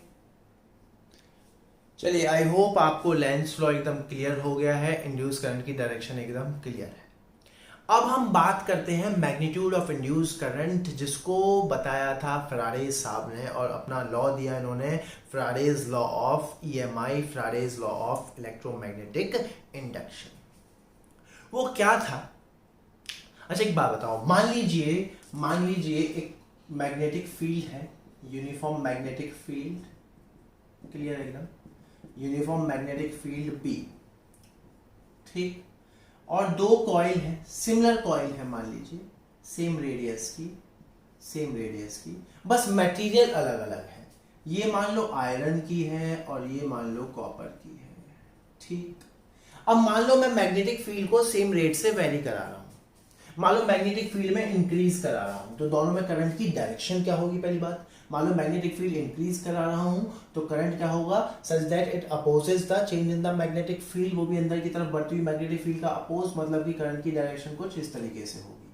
चलिए, आई होप आपको लेंस लॉ एकदम क्लियर हो गया है, इंड्यूस करंट की डायरेक्शन एकदम क्लियर है। अब हम बात करते हैं मैग्नीट्यूड ऑफ इंड्यूस करंट, जिसको बताया था फैराडे साहब ने, और अपना लॉ दिया इन्होंने, Faraday's law of EMI, Faraday's law of electromagnetic induction. वो क्या था? अच्छा, एक बात बताओ, मान लीजिए एक मैग्नेटिक फील्ड है, यूनिफॉर्म मैग्नेटिक फील्ड, क्लियर है एकदम, यूनिफॉर्म मैग्नेटिक फील्ड B, ठीक, और दो कॉइल है, सिमिलर कॉइल है, मान लीजिए सेम रेडियस की, बस मटेरियल अलग अलग है। ये मान लो आयरन की है और ये मान लो कॉपर की है, ठीक। अब मान लो मैं मैग्नेटिक फील्ड को सेम रेट से वेरी करा रहा हूं, मान लो मैग्नेटिक फील्ड में इंक्रीज करा रहा हूं, तो दोनों में करंट की डायरेक्शन क्या होगी? पहली बात, मान लो मैग्नेटिक फील्ड इंक्रीज करा रहा हूं तो करंट क्या होगा, such that it opposes the change in the magnetic field, वो भी अंदर की तरफ बढ़ती हुई मैग्नेटिक फील्ड का अपोज, मतलब कि करंट की डायरेक्शन कुछ इस तरीके से होगी।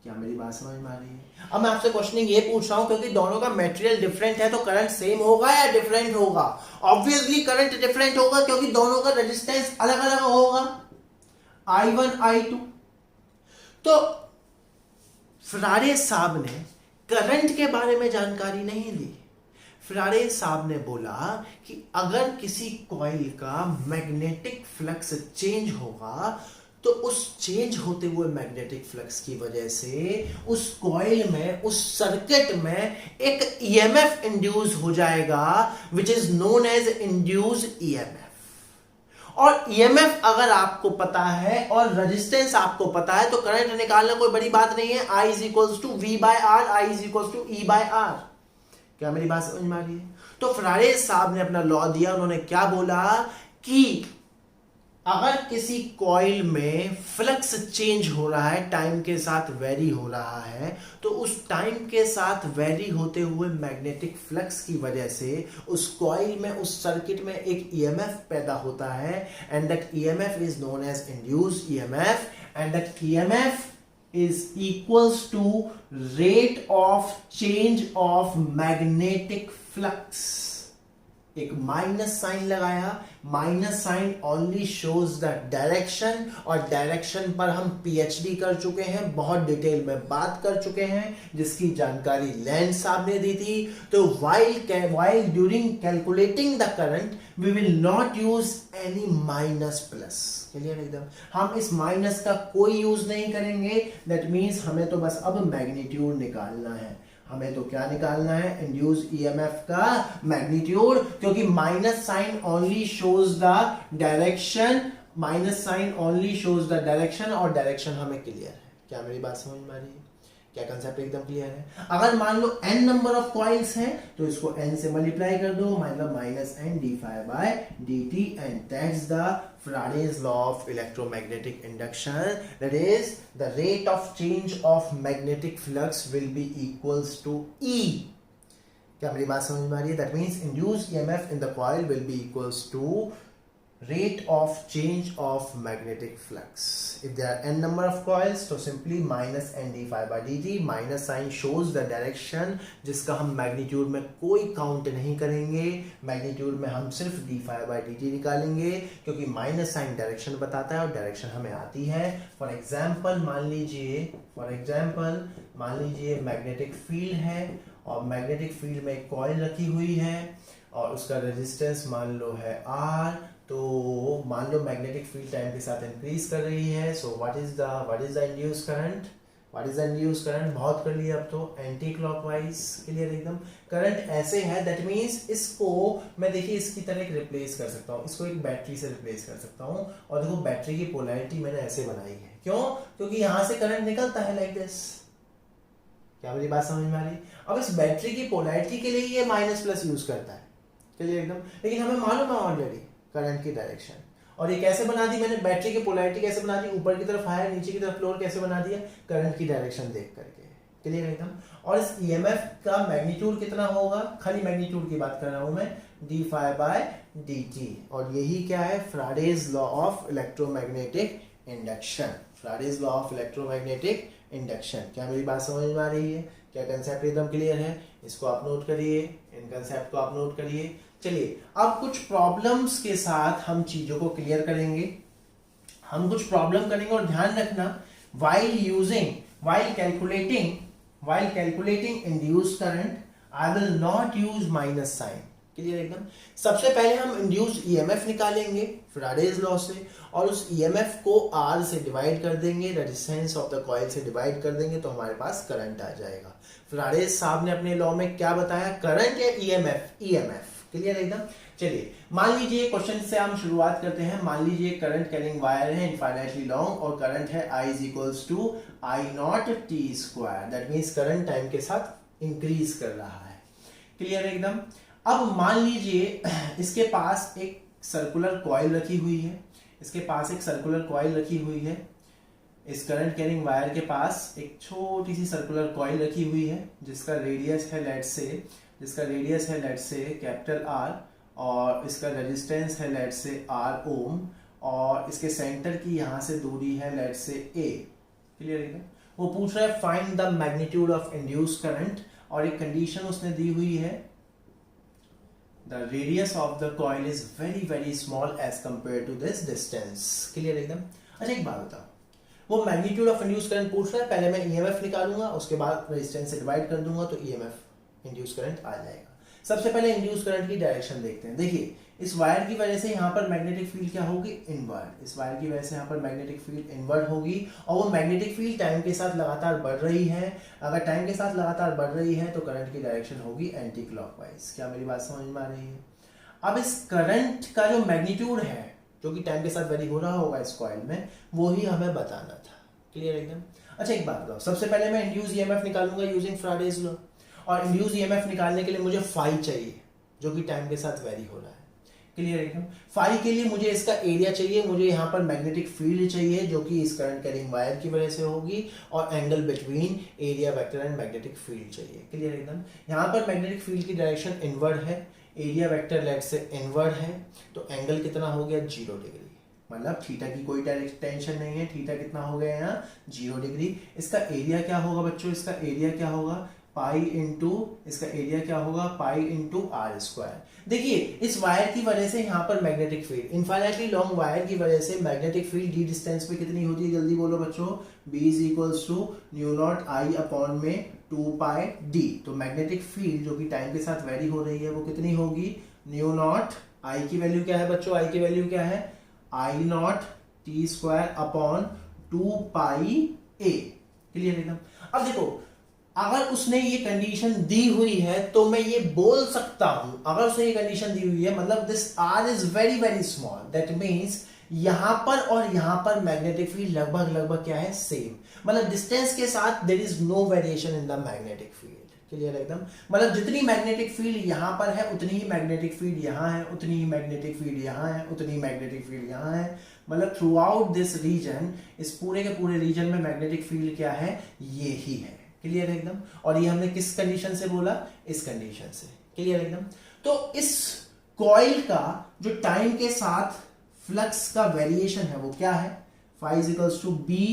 क्या मेरी बात समझ में आ रही है? अब मैं आपसे क्वेश्चनिंग ये पूछ रहा हूं क्योंकि दोनों का मटेरियल डिफरेंट है, तो करंट सेम होगा या डिफरेंट होगा? ऑब्वियसली करंट डिफरेंट होगा, क्योंकि दोनों का रेजिस्टेंस अलग अलग होगा, I1 I2। तो फैराडे साहब ने करंट के बारे में जानकारी नहीं ली। फैराडे साहब ने बोला कि अगर किसी कॉइल का मैग्नेटिक फ्लक्स चेंज होगा तो उस चेंज होते हुए मैग्नेटिक फ्लक्स की वजह से उस कॉइल में, उस सर्किट में एक EMF इंड्यूस हो जाएगा, which is known as induce EMF। और EMF अगर आपको पता है और रेजिस्टेंस आपको पता है तो करंट निकालना कोई बड़ी बात नहीं है। I is equals to V by R, I is equals to E by R। क्या मेरी बात समझ में आ रही है? तो फैराडे साहब ने अपना लॉ दिया, उन्होंने क्या बोला कि अगर किसी कॉइल में फ्लक्स चेंज हो रहा है, टाइम के साथ वेरी हो रहा है, तो उस टाइम के साथ वेरी होते हुए मैग्नेटिक फ्लक्स की वजह से उस कॉइल में, उस सर्किट में एक EMF पैदा होता है, and that EMF is known as induced EMF, and that EMF is equals to rate of change of magnetic flux। एक माइनस साइन लगाया, minus sign only shows the direction, और डायरेक्शन पर हम पीएचडी कर चुके हैं, बहुत डिटेल में बात कर चुके हैं, जिसकी जानकारी लैंड साहब ने दी थी। तो while during calculating the current we will not use any minus plus. Clear एकदम, हम इस माइनस का कोई यूज नहीं करेंगे। दैट मीन्स हमें तो बस अब मैग्नीट्यूड निकालना है। हमें तो क्या निकालना है, इंड्यूस ईएमएफ का मैग्नीट्यूड, क्योंकि minus sign only shows the direction, minus sign only shows the direction, और डायरेक्शन हमें क्लियर है। क्या मेरी बात समझ में आ रही है? क्या कंसेप्ट एकदम क्लियर है? अगर मान लो n नंबर ऑफ कॉइल्स हैं तो इसको n से मल्टीप्लाई कर दो, मतलब minus N D phi by D T, and that's the Faraday's law of electromagnetic induction. That is, the rate of change of magnetic flux will be equals to E. क्या मेरी बात समझ में आ रही है? That means induced EMF in the coil will be equals to rate of change of magnetic flux. If there are n number of coils, तो simply minus n d phi by dt, minus sign shows the direction, जिसका हम मैग्नीट्यूड में कोई काउंट नहीं करेंगे। मैग्नीट्यूड में हम सिर्फ d phi by dt निकालेंगे, क्योंकि माइनस साइन डायरेक्शन बताता है और डायरेक्शन हमें आती है। फॉर एग्जाम्पल मान लीजिए मैग्नेटिक फील्ड है, और मैग्नेटिक फील्ड में एक कॉइल रखी हुई है, और उसका रेजिस्टेंस मान लो है R। तो मान लो मैग्नेटिक फील्ड टाइम के साथ इंक्रीज कर रही है। सो what is the induce current? बहुत कर लिया अब तो, एंटी क्लॉकवाइज। क्लियर एकदम, करंट ऐसे है, दैट मींस इसको मैं देखिए इसकी तरह एक रिप्लेस कर सकता हूँ, इसको एक बैटरी से रिप्लेस कर सकता हूँ। और देखो बैटरी की पोलैरिटी मैंने ऐसे बनाई है, क्यों? क्योंकि यहां से करंट निकलता है लाइक दिस। क्या मेरी बात समझ में आ रही है? अब इस बैटरी की पोलैरिटी के लिए ये माइनस प्लस यूज करता है। क्लियर एकदम, लेकिन हमें मालूम है ऑलरेडी करंट की डायरेक्शन। और ये कैसे बना दी मैंने, बैटरी की पोलैरिटी कैसे बना दी, ऊपर की तरफ हायर नीचे की तरफ लोअर कैसे बना दिया, करंट की डायरेक्शन देख करके। क्लियर एकदम। और इस ईएमएफ का मैग्नीट्यूड कितना होगा, खाली मैग्नीट्यूड की बात कर रहा हूं मैं, D phi by D T. और यही क्या है, Faraday's law of electromagnetic induction. Faraday's law of electromagnetic induction. क्या मेरी बात समझ में आ रही है? क्या कंसेप्ट एकदम क्लियर है? इसको आप नोट करिए, इन कंसेप्ट को आप नोट करिए। चलिए अब कुछ प्रॉब्लम्स के साथ हम चीजों को क्लियर करेंगे। हम कुछ प्रॉब्लम करेंगे, और ध्यान रखना while calculating induced current I will not use minus sign। Clear एकदम। सबसे पहले हम इंड्यूस्ड ईएमएफ निकालेंगे फ्राडेज लॉ से, और उस ईएमएफ को आर से डिवाइड कर देंगे, रेजिस्टेंस ऑफ द कॉइल से डिवाइड कर देंगे, तो हमारे पास करंट आ जाएगा। फ्राडेज साहब ने अपने लॉ में क्या बताया, करंट या ईएमएफ। क्लियर एकदम। चलिए मान लीजिए क्वेश्चन से हम शुरुआत करते हैं। मान लीजिए करंट कैरिंग वायर है इनफाइनाइटली लॉन्ग, और करंट है I is equals to I naught T square. That means current time के साथ इंक्रीज कर रहा है। क्लियर एकदम। अब मान लीजिए इसके पास एक सर्कुलर कॉइल रखी हुई है, इस करंट कैरिंग वायर के पास एक छोटी सी सर्कुलर कॉइल रखी हुई है, जिसका रेडियस है लेट से कैपिटल R, और इसका रेजिस्टेंस है लेट से R ओम, और इसके सेंटर की यहां से दूरी है लेट से A। क्लियर है? वो पूछ रहा है find the magnitude of induced current, और एक कंडीशन उसने दी हुई है, the radius of the coil is very very small as compare to this distance. Clear एकदम। अच्छा एक बात बताओ, वो मैग्नीट्यूड ऑफ इंड्यूस्ड करंट पूछ रहा है, पहले मैं ईएमएफ निकालूंगा, उसके बाद रेजिस्टेंस से डिवाइड कर दूंगा, तो ईएमएफ इंड्यूस करंट आ जाएगा। सबसे पहले इंड्यूस करंट की डायरेक्शन देखते हैं। देखिए इस वायर की वजह से यहाँ पर मैग्नेटिक फील्ड क्या होगी, इनवर्ड। इस वायर की वजह से यहाँ पर मैग्नेटिक फील्ड इनवर्ड होगी, और वो मैग्नेटिक फील्ड टाइम के साथ लगातार बढ़ रही है। अगर टाइम के साथ लगातार बढ़ रही है तो करंट की डायरेक्शन होगी एंटी क्लॉकवाइज। क्या मेरी बात समझ में आ रही है? अब इस करंट का जो मैग्नीट्यूड है, जो कि टाइम के साथ वेरी हो रहा होगा इस कॉइल में, वो ही हमें बताना था। क्लियर एकदम। अच्छा एक बात बताओ, सबसे पहले मैं इंड्यूस ईएमएफ निकालूंगा यूजिंग फ्राडेज लॉ, और इंड्यूस ईएमएफ निकालने के लिए मुझे फाई चाहिए, जो कि टाइम के साथ वेरी हो रहा है। क्लियर एकदम। फाई के लिए मुझे इसका एरिया चाहिए, मुझे यहाँ पर मैग्नेटिक फील्ड चाहिए, जो कि इस करंट कैरिंग वायर की वजह से होगी, और angle between area vector and magnetic field चाहिए। क्लियर एकदम। यहाँ पर मैग्नेटिक फील्ड की डायरेक्शन इनवर्ड है, एरिया वेक्टर लेट से इनवर्ड है, तो एंगल कितना हो गया, 0 डिग्री। मतलब थीटा की कोई टेंशन नहीं है, थीटा कितना हो गया यहाँ, 0 डिग्री। इसका एरिया क्या होगा बच्चों, इसका एरिया क्या होगा, पाई इंटू इसका एरिया क्या होगा, पाई इंटू आर स्क्वायर। देखिए इस वायर की वजह से यहाँ पर magnetic field, infinitely long wire की वजह से मैग्नेटिक फील्ड डी डिस्टेंस पे कितनी होती है, जल्दी बोलो बच्चों, B is equals to mu naught I upon में 2 पाई डी। तो मैग्नेटिक फील्ड जो कि टाइम के साथ वेरी हो रही है वो कितनी होगी, न्यू नॉट आई की वैल्यू क्या है बच्चों, आई की वैल्यू क्या है, I naught T square upon 2 pi A. Clear एकदम। अब देखो अगर उसने ये कंडीशन दी हुई है तो मैं ये बोल सकता हूं, अगर उसने ये कंडीशन दी हुई है मतलब this R is very very small, that means यहां पर और यहां पर मैग्नेटिक फील्ड लगभग क्या है, सेम। मतलब डिस्टेंस के साथ there is no variation in the magnetic field. Clear एकदम। मतलब जितनी मैग्नेटिक फील्ड यहां पर है उतनी ही मैग्नेटिक फील्ड यहां है, उतनी ही मैग्नेटिक फील्ड यहां है, उतनी ही मैग्नेटिक फील्ड यहां है। मतलब थ्रू आउट दिस रीजन, इस पूरे के पूरे रीजन में मैग्नेटिक फील्ड क्या है, ये ही है। क्लियर एकदम। और ये हमने किस कंडीशन से बोला, इस कंडीशन से। क्लियर एकदम। तो इस कॉइल का जो टाइम के साथ फ्लक्स का वेरिएशन है वो क्या है, phi is equals to B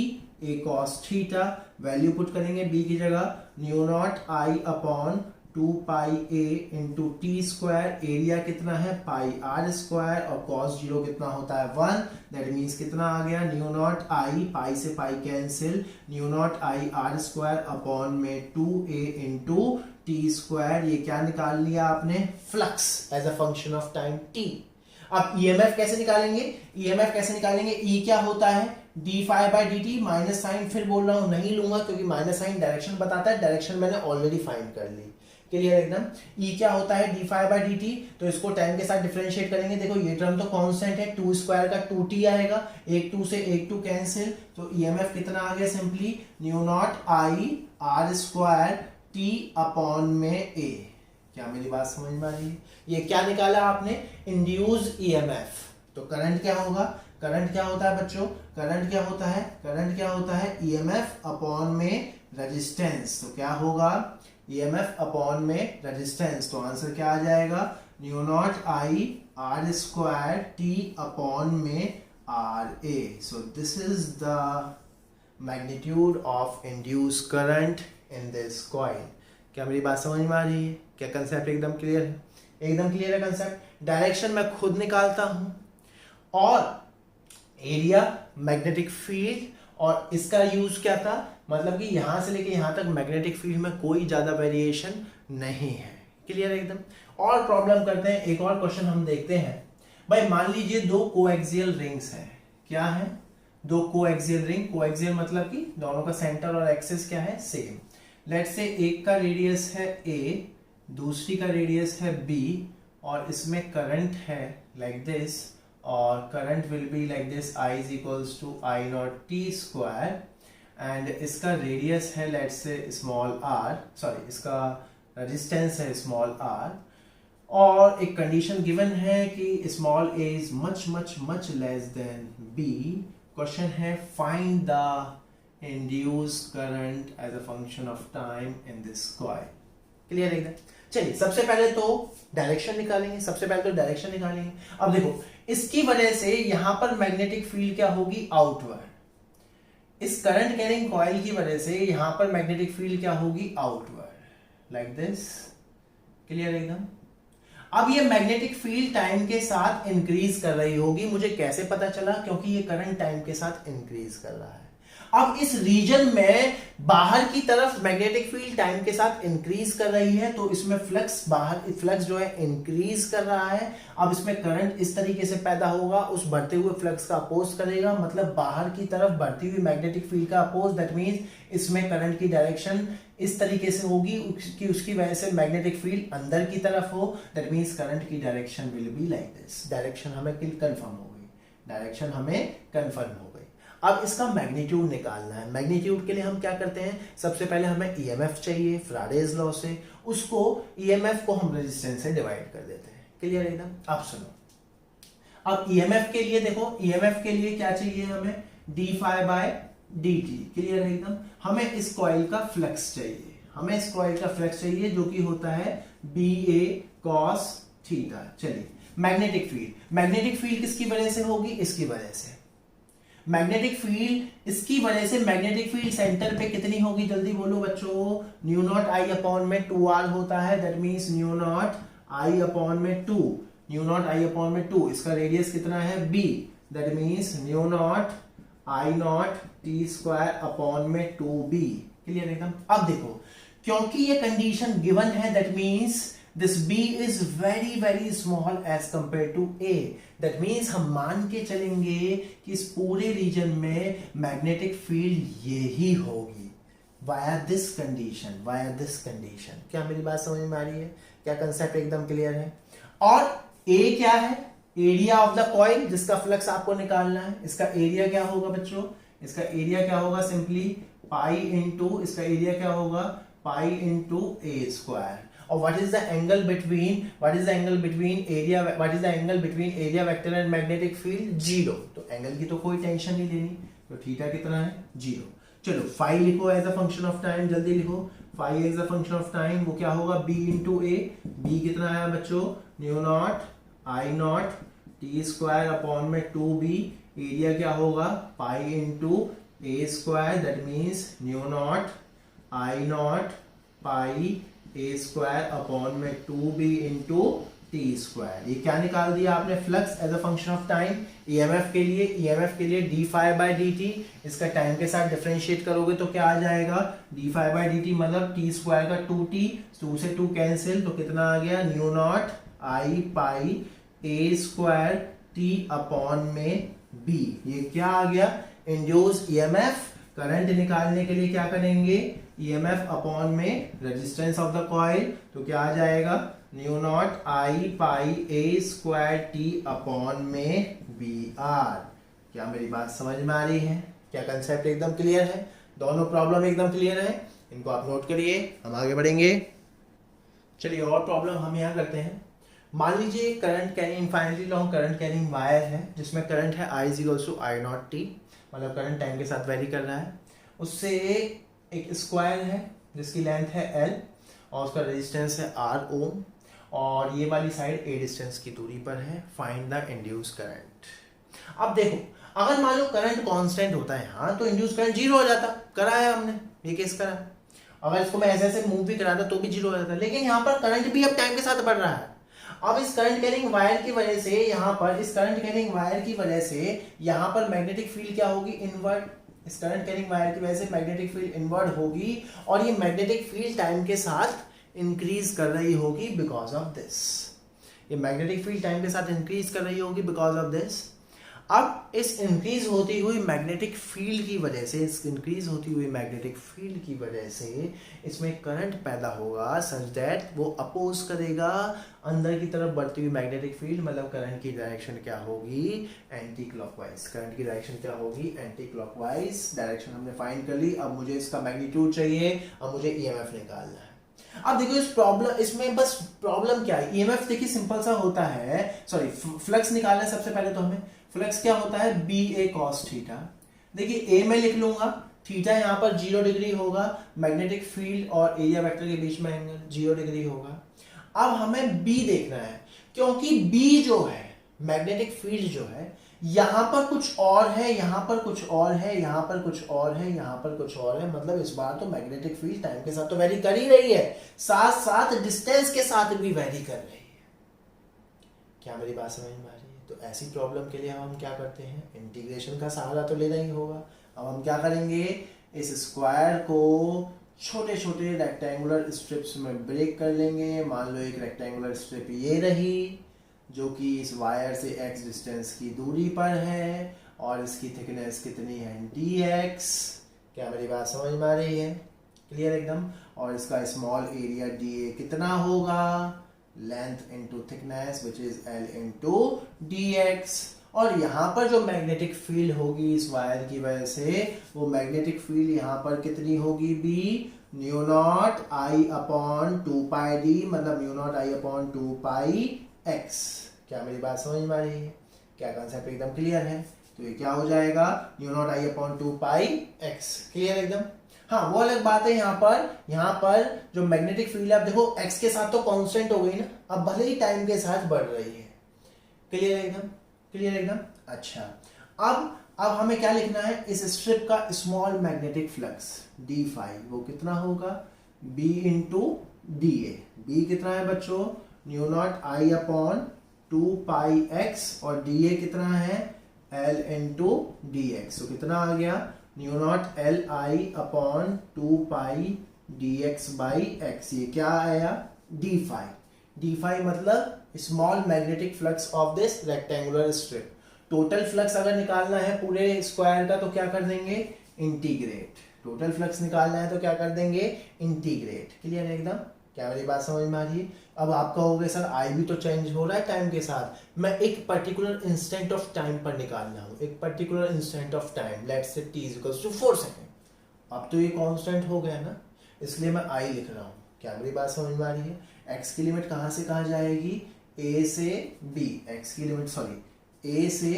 A cos theta, value put करेंगे बी की जगह, mu naught I upon 2 pi A into T square, area कितना है पाई आर स्क्वायर, और कॉस जीरो कितना होता है 1, दैट मीन्स कितना आ गया, न्यू नॉट आई, पाई से pi cancel, new naught I R square upon में 2a इंटू टी स्क्वायर। ये क्या निकाल लिया आपने, flux as a function of time t। अब ईएमएफ कैसे निकालेंगे, ईएमएफ कैसे निकालेंगे, ई क्या होता है D phi by D T, minus sign फिर बोल रहा हूं नहीं लूंगा क्योंकि माइनस साइन डायरेक्शन बताता है, डायरेक्शन मैंने ऑलरेडी फाइंड कर ली। क्लियर एकदम। ई क्या होता है D phi by D T, तो इसको टाइम के साथ डिफरेंशिएट करेंगे। देखो ये टर्म तो कांस्टेंट है, 2 स्क्वायर का 2t आएगा, एक 2 से एक 2 कैंसिल, तो ईएमएफ कितना आ गया, simply new naught I R square T upon में ए। क्या मेरी बात समझ में आ रही है, ये क्या निकाला आपने, इंड्यूस ईएमएफ। तो करंट क्या होगा, करंट क्या होता है बच्चों, करंट क्या होता है, करंट क्या होता है ईएमएफ अपॉन में रेजिस्टेंस। तो क्या होगा, ईएमएफ अपॉन में रेजिस्टेंस। तो आंसर क्या आ जाएगा, mu naught I R square T upon में R A. So this is the magnitude of induce current in this coil. क्या मेरी बात समझ में आ रही है, क्या कंसेप्ट एकदम क्लियर है, एकदम क्लियर है कंसेप्ट। डायरेक्शन मैं खुद निकालता हूं और एरिया मैग्नेटिक फील्ड, और इसका यूज क्या था, मतलब कि यहां से लेके यहां तक मैग्नेटिक फील्ड में कोई ज्यादा वेरिएशन नहीं है। क्लियर एकदम। और प्रॉब्लम करते हैं, एक और क्वेश्चन हम देखते हैं। भाई मान लीजिए दो कोएक्सियल रिंग्स हैं, क्या है, दो कोएक्सियल रिंग, कोएक्सियल मतलब कि दोनों का सेंटर और एक्सिस क्या है, सेम। लेट्स से एक का रेडियस है a, दूसरी का रेडियस है b, और इसमें करंट है लाइक दिस, और current will be like this, I is equals to I naught t square, and इसका रेडियस है let's say small r, sorry इसका रेजिस्टेंस है स्मॉल r, और एक कंडीशन गिवन है कि small a is much much much less than b। Question है find the induced current as a function of time in this coil। Clear है। चलिए सबसे पहले तो डायरेक्शन निकालेंगे, सबसे पहले तो डायरेक्शन निकालेंगे। अब देखो इसकी वजह से यहां पर मैग्नेटिक फील्ड क्या होगी, आउटवर्ड। इस करंट कैरिंग कॉइल की वजह से यहां पर मैग्नेटिक फील्ड क्या होगी, आउटवर्ड, लाइक दिस। क्लियर एकदम। अब ये मैग्नेटिक फील्ड टाइम के साथ इंक्रीज कर रही होगी, मुझे कैसे पता चला, क्योंकि ये करंट टाइम के साथ इंक्रीज कर रहा है। अब इस रीजन में बाहर की तरफ मैग्नेटिक फील्ड टाइम के साथ इंक्रीज कर रही है, तो इसमें फ्लक्स, बाहर फ्लक्स जो है इंक्रीज कर रहा है। अब इसमें करंट इस तरीके से पैदा होगा, उस बढ़ते हुए फ्लक्स का अपोज करेगा, मतलब बाहर की तरफ बढ़ती हुई मैग्नेटिक फील्ड का अपोज, दैट मींस इसमें करंट की डायरेक्शन इस तरीके से होगी कि उसकी वजह से मैग्नेटिक फील्ड अंदर की तरफ हो, दैट मींस करंट की direction will be like this. Direction हमें कंफर्म हो गई, डायरेक्शन हमें कंफर्म हो गई। अब इसका मैग्नीट्यूड निकालना है। मैग्नीट्यूड के लिए हम क्या करते हैं, सबसे पहले हमें ईएमएफ चाहिए फैराडेज लॉ से, उसको ईएमएफ को हम रेजिस्टेंस से डिवाइड कर देते हैं। क्लियर एकदम। अब सुनो, अब ईएमएफ के लिए देखो, ईएमएफ के लिए क्या चाहिए हमें, D phi by D T. Clear एकदम। हमें इस कॉइल का फ्लक्स चाहिए, हमें इस कॉइल का फ्लक्स चाहिए जो कि होता है बी ए कॉस थीटा। चलिए मैग्नेटिक फील्ड, मैग्नेटिक फील्ड किसकी वजह से होगी, इसकी वजह से। मैग्नेटिक फील्ड, इसकी वजह से मैग्नेटिक फील्ड सेंटर पे कितनी होगी, जल्दी बोलो बच्चों, न्यू नॉट आई अपॉन में 2r होता है, that means new naught I upon में 2, न्यू नॉट आई अपॉन में 2, इसका रेडियस कितना है b, that means new naught I naught T square upon में 2b। क्लियर एकदम। अब देखो, क्योंकि ये कंडीशन गिवन है, that means this b is very very small as compared to a, that means हम मान के चलेंगे कि इस पूरे रीजन में मैग्नेटिक फील्ड ये ही होगी via this condition, via this condition। क्या मेरी बात समझ में आ रही है, क्या कंसेप्ट एकदम क्लियर है। और a क्या है, एरिया ऑफ द कॉइल, जिसका फ्लक्स आपको निकालना है, इसका एरिया क्या होगा बच्चों, इसका एरिया क्या होगा, सिंपली पाई इंटू, इसका एरिया क्या होगा, पाई इंटू ए स्क्वायर। और what is the angle between area vector and magnetic field, 0। तो एंगल की तो कोई टेंशन नहीं लेनी, तो थीटा कितना है, 0। चलो फाई लिखो as a function of time, जल्दी लिखो, phi as a function of time, वो क्या होगा, b इंटू ए, b कितना है बच्चों, न्यू नॉट आई नॉट टी स्क्वायर अपॉन में 2b, एरिया क्या होगा, pi into A square, that means new naught I not pi A square upon में 2b इंटू टी स्क्वायर। ये क्या निकाल दिया आपने, flux as a function of time. EMF के लिए D phi by D T, इसका टाइम के साथ डिफरेंशिएट करोगे तो क्या आ जाएगा, D phi by D T मतलब टी स्क्वायर का 2t, 2 से 2 कैंसिल, तो कितना आ गया, न्यू नॉट आई पाई ए स्क्वायर टी अपॉन में b। ये क्या आ गया, इंड्यूस ईएमएफ। करंट निकालने के लिए क्या करेंगे, ईएमएफ अपॉन में रेजिस्टेंस ऑफ द कॉइल, तो क्या आ जाएगा, न्यू नॉट आई पाई ए स्क्वायर टी अपॉन में बी आर। क्या मेरी बात समझ में आ रही है, क्या कंसेप्ट एकदम क्लियर है, दोनों प्रॉब्लम एकदम क्लियर है, इनको आप नोट करिए, हम आगे बढ़ेंगे। चलिए और प्रॉब्लम हम यहाँ करते हैं। मान लीजिए current carrying, infinitely long current carrying wire है, जिसमें करंट है I = I नॉट टी, मतलब करंट टाइम के साथ वेरी कर रहा है। उससे एक स्क्वायर है जिसकी लेंथ है L और उसका रेजिस्टेंस है R ओम, और ये वाली साइड A डिस्टेंस की दूरी पर है। Find the induce current. अब देखो, अगर मान लो करंट कांस्टेंट होता है यहाँ, तो इंड्यूस करंट 0 हो जाता, करा है हमने, ये केस करा। अगर इसको मैं ऐसे मूव भी कराता तो भी 0 हो जाता, लेकिन यहाँ पर करंट भी अब टाइम के साथ बढ़ रहा है। अब इस करंट कैरिंग वायर की वजह से यहाँ पर, इस करंट कैरिंग वायर की वजह से यहाँ पर मैग्नेटिक फील्ड क्या होगी, इनवर्ट। इस करंट कैरिंग वायर की वजह से मैग्नेटिक फील्ड इनवर्ट होगी, और ये मैग्नेटिक फील्ड टाइम के साथ इंक्रीज कर रही होगी बिकॉज ऑफ दिस। ये मैग्नेटिक फील्ड टाइम के साथ इंक्रीज कर रही होगी बिकॉज ऑफ दिस। अब इस इंक्रीज होती हुई मैग्नेटिक फील्ड की वजह से, इस इंक्रीज होती हुई मैग्नेटिक फील्ड की वजह से इसमें करंट पैदा होगा, सच दैट वो अपोज करेगा अंदर की तरफ बढ़ती हुई मैग्नेटिक फील्ड। मतलब करंट की डायरेक्शन क्या होगी, एंटी क्लॉकवाइज। करंट की डायरेक्शन क्या होगी, एंटी क्लॉकवाइज डायरेक्शन हमने फाइंड कर ली। अब मुझे इसका मैग्नीट्यूड चाहिए, अब मुझे ईएमएफ निकालना है। अब देखो इस प्रॉब्लम, इसमें बस प्रॉब्लम क्या है, ईएमएफ देखिए सिंपल सा होता है, सॉरी फ्लक्स निकालना है सबसे पहले तो हमें। फ्लक्स क्या होता है, बी ए कॉस थीटा। देखिए ए में लिख लूंगा, थीटा यहाँ पर 0 डिग्री होगा, मैग्नेटिक फील्ड और एरिया वेक्टर के बीच में एंगल 0 डिग्री होगा। अब हमें बी देखना है, क्योंकि बी जो है मैग्नेटिक फील्ड जो है, यहां पर कुछ और है, यहां पर कुछ और है, यहां पर कुछ और है, यहां पर कुछ और है। मतलब इस बार तो मैग्नेटिक फील्ड टाइम के साथ तो वेरी कर ही रही है, साथ साथ डिस्टेंस के साथ भी वेरी कर रही है। क्या मेरी बात समझ में आ रही है? तो ऐसी प्रॉब्लम के लिए हम क्या करते हैं, इंटीग्रेशन का सहारा तो लेना ही होगा। अब हम क्या करेंगे, इस स्क्वायर को छोटे छोटे रेक्टेंगुलर स्ट्रिप्स में ब्रेक कर लेंगे। मान लो एक रेक्टेंगुलर स्ट्रिप ये रही, जो कि इस वायर से x डिस्टेंस की दूरी पर है, और इसकी थिकनेस कितनी है, dx। क्या मेरी बात समझ में आ रही है, क्लियर एकदम। और इसका स्मॉल एरिया dA कितना होगा, length into thickness which is L into dx। और यहाँ पर जो मैग्नेटिक फील्ड होगी इस वायर की वजह से, वो मैग्नेटिक फील्ड यहाँ पर कितनी होगी, b mu naught I upon 2 D, मतलब mu naught I upon 2 x। क्या मेरी बात समझ में आ रही है, क्या कंसेप्ट एकदम क्लियर है। तो ये क्या हो जाएगा, mu naught I upon 2 x। Clear एकदम। हाँ वो अलग बात है, यहाँ पर जो मैग्नेटिक फील्ड है, आप देखो x के साथ तो कांस्टेंट हो गई ना, अब भले ही टाइम के साथ बढ़ रही है। क्लियर एकदम, क्लियर एकदम। अच्छा, अब अब हमें क्या लिखना है, इस स्ट्रिप का small magnetic flux D phi वो कितना होगा, B into D A. B कितना है बच्चों, new naught I upon 2πx और डी ए कितना है, एल इंटू डी एक्स। तो कितना आ गया, mu naught L I upon 2π D X by X. ये क्या आया, डी फाई। डी फाई मतलब small magnetic flux of this rectangular strip. Total flux अगर निकालना है पूरे स्क्वायर का तो क्या कर देंगे, इंटीग्रेट। टोटल फ्लक्स निकालना है तो क्या कर देंगे, इंटीग्रेट। क्लियर है एकदम, क्या मेरी बात समझ में आ रही है। अब आपका हो गया सर आई भी तो चेंज हो रहा है टाइम के साथ, मैं एक पर्टिकुलर इंस्टेंट ऑफ टाइम पर निकालना हूं, एक particular instant of time, let's say t equals to 4 second. अब तो ये कांस्टेंट हो गया ना, इसलिए मैं आई लिख रहा हूं। क्या मेरी बात समझ में आ रही है। x की लिमिट कहां से कहां जाएगी, a से b, x की लिमिट सॉरी a से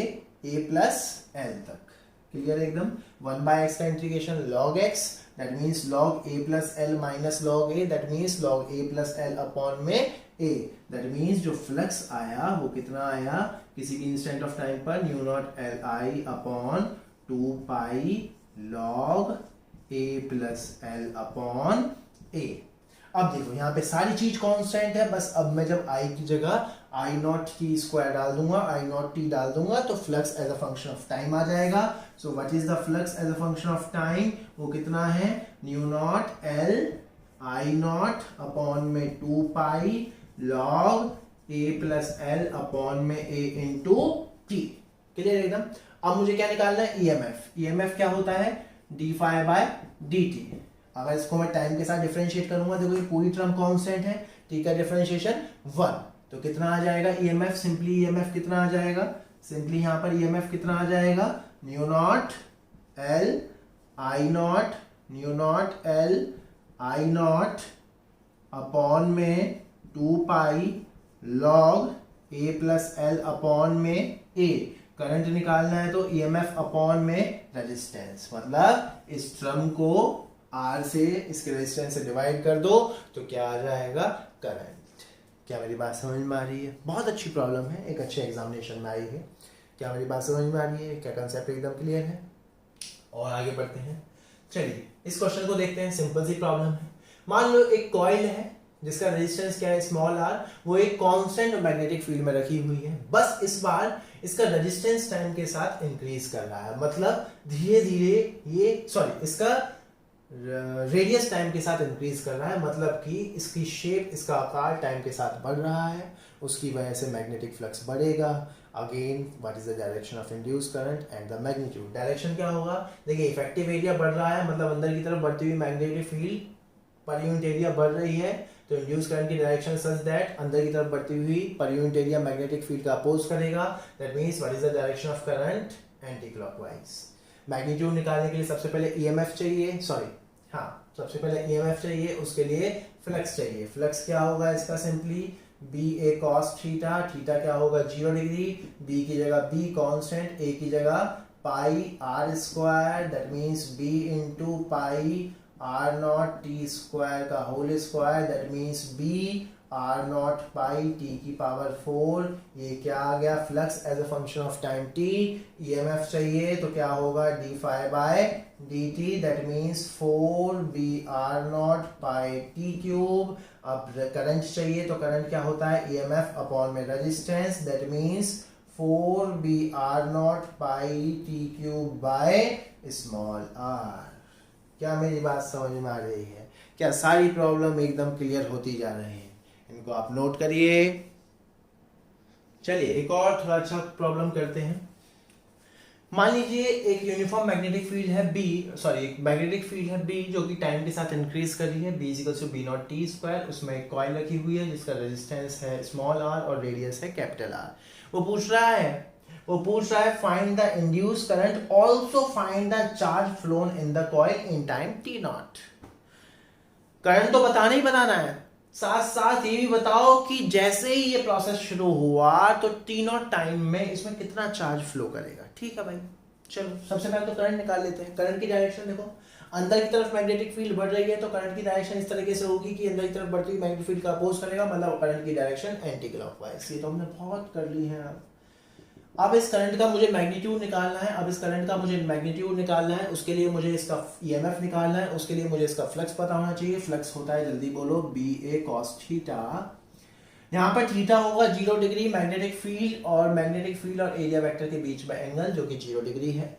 a प्लस l तक। क्लियर एकदम। 1/x का integration log x, that means log a plus l minus log a, that means log a plus l upon में a। दैट मीन्स जो फ्लक्स आया वो कितना आया, किसी भी इंस्टेंट ऑफ टाइम पर mu naught L I upon 2π log a plus l upon a। अब देखो यहाँ पे सारी चीज कांस्टेंट है, बस अब मैं जब i की जगह आई नॉट टी स्क्वायर डाल दूंगा, आई नॉट टी डाल दूंगा तो flux as a function of time आ जाएगा। So what is the flux as a function of time, वो कितना है, mu naught L I naught upon में 2π log a plus L upon में a इंटू टी। क्लियर एकदम। अब मुझे क्या निकालना है, ईएमएफ। ईएमएफ क्या होता है, D phi by D T. अगर इसको मैं टाइम के साथ डिफरेंशिएट करूंगा, देखो ये पूरी टर्म कांस्टेंट है, टी का डिफरेंशिएशन 1, तो कितना आ जाएगा ईएमएफ, सिंपली ईएमएफ कितना आ जाएगा, सिंपली यहां पर ईएमएफ कितना आ जाएगा, mu naught L I not, new naught L I naught upon में 2π log a plus L upon में a। करंट निकालना है तो ईएमएफ अपॉन में रेजिस्टेंस, मतलब इस टर्म को R से इसके रेजिस्टेंस से डिवाइड कर दो तो क्या आ जाएगा, करंट। क्या मेरी बात समझ में आ रही है। बहुत अच्छी प्रॉब्लम है, एक अच्छे एग्जामिनेशन में आई है। क्या मेरी बात समझ में आ रही है, क्या कंसेप्ट एकदम क्लियर है। और आगे बढ़ते हैं, चलिए इस क्वेश्चन को देखते हैं। सिंपल सी प्रॉब्लम है। मान लो एक कॉइल है जिसका रेजिस्टेंस क्या है, स्मॉल r, वो एक कांस्टेंट मैग्नेटिक फील्ड में रखी हुई है। बस इस बार इसका रेजिस्टेंस टाइम के साथ इंक्रीज कर रहा है, मतलब धीरे धीरे ये इसका रेडियस टाइम के साथ इंक्रीज कर रहा है, मतलब कि इसकी शेप, इसका आकार टाइम के साथ बढ़ रहा है, उसकी वजह से मैग्नेटिक फ्लक्स बढ़ेगा। Again what is the direction of induce current and the magnitude. Direction क्या होगा, देखिए इफेक्टिव एरिया बढ़ रहा है, मतलब अंदर की तरफ बढ़ती हुई magnetic field per unit area बढ़ रही है, तो इंड्यूस करंट की डायरेक्शन सच दैट अंदर की तरफ बढ़ती हुई per unit area magnetic field का अपोज करेगा। That means what is the direction of current, anti clockwise. Magnitude निकालने के लिए सबसे पहले ईएमएफ चाहिए, सबसे पहले ईएमएफ चाहिए, उसके लिए फ्लक्स चाहिए। फ्लक्स क्या होगा इसका, simply B A cos theta, theta क्या होगा 0 डिग्री, बी की जगह बी कांस्टेंट, ए की जगह pi are square, that means B into pi R naught T square का whole square, that means B R naught pi T की पावर 4। ये क्या आ गया, flux as a function of time T. EMF चाहिए तो क्या होगा, D phi by D T, that means 4 B R naught pi T cube. अब करंट चाहिए तो करंट क्या होता है, ईएमएफ अपॉन में resistance, that means 4 B R naught pi T cube by small R. क्या मेरी बात समझ में आ रही है, क्या सारी प्रॉब्लम एकदम क्लियर होती जा रही है, इनको आप नोट करिए। चलिए एक और थोड़ा अच्छा प्रॉब्लम करते हैं। मान लीजिए एक यूनिफॉर्म मैग्नेटिक फील्ड है एक मैग्नेटिक फील्ड है B जो कि टाइम के साथ इंक्रीज कर रही है, B equals to B naught T square. उसमें एक कॉइल रखी हुई है जिसका रेजिस्टेंस है स्मॉल r और रेडियस है कैपिटल R। वो पूछ रहा है find the induce current, also find the charge flown in the coil in time t naught. Current तो बताना ही बताना है, साथ साथ ये भी बताओ कि जैसे ही ये प्रोसेस शुरू हुआ तो टी नॉट टाइम में इसमें कितना चार्ज फ्लो करेगा। ठीक है भाई, चलो सबसे पहले तो करंट निकाल लेते हैं। करंट की डायरेक्शन देखो, अंदर की तरफ मैग्नेटिक फील्ड बढ़ रही है तो करंट की डायरेक्शन इस तरीके से होगी कि अंदर की तरफ बढ़ती हुई मैग्नेटिक फील्ड का अपोज करेगा, मतलब करंट की डायरेक्शन एंटी क्लॉकवाइज। ये तो हमने बहुत कर ली है। अब इस करंट का मुझे मैग्नीट्यूड निकालना है, उसके लिए मुझे इसका ईएमएफ निकालना है, उसके लिए मुझे इसका फ्लक्स पता होना चाहिए। फ्लक्स होता है, जल्दी बोलो, BA cos थीटा। यहाँ पर थीटा होगा 0 डिग्री, मैग्नेटिक फील्ड और एरिया वेक्टर के बीच में एंगल जो कि 0 डिग्री है।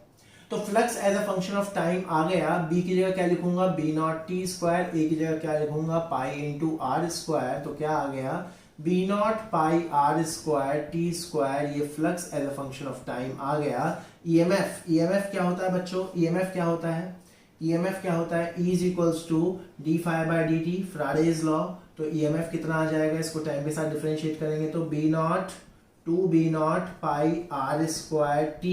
तो flux as a function of time आ गया। B की जगह क्या लिखूंगा, B0t², A की जगह क्या लिखूंगा, पाई इंटू r²। तो क्या आ गया, B0 पाई r²t²। ये flux as a function of time आ गया। EMF क्या होता है बच्चों, EMF क्या होता है, E is equals to d∅dt, Faraday's law. तो EMF कितना आ जाएगा, इसको टाइम के साथ डिफरेंशिएट करेंगे तो B0 पाई r²t,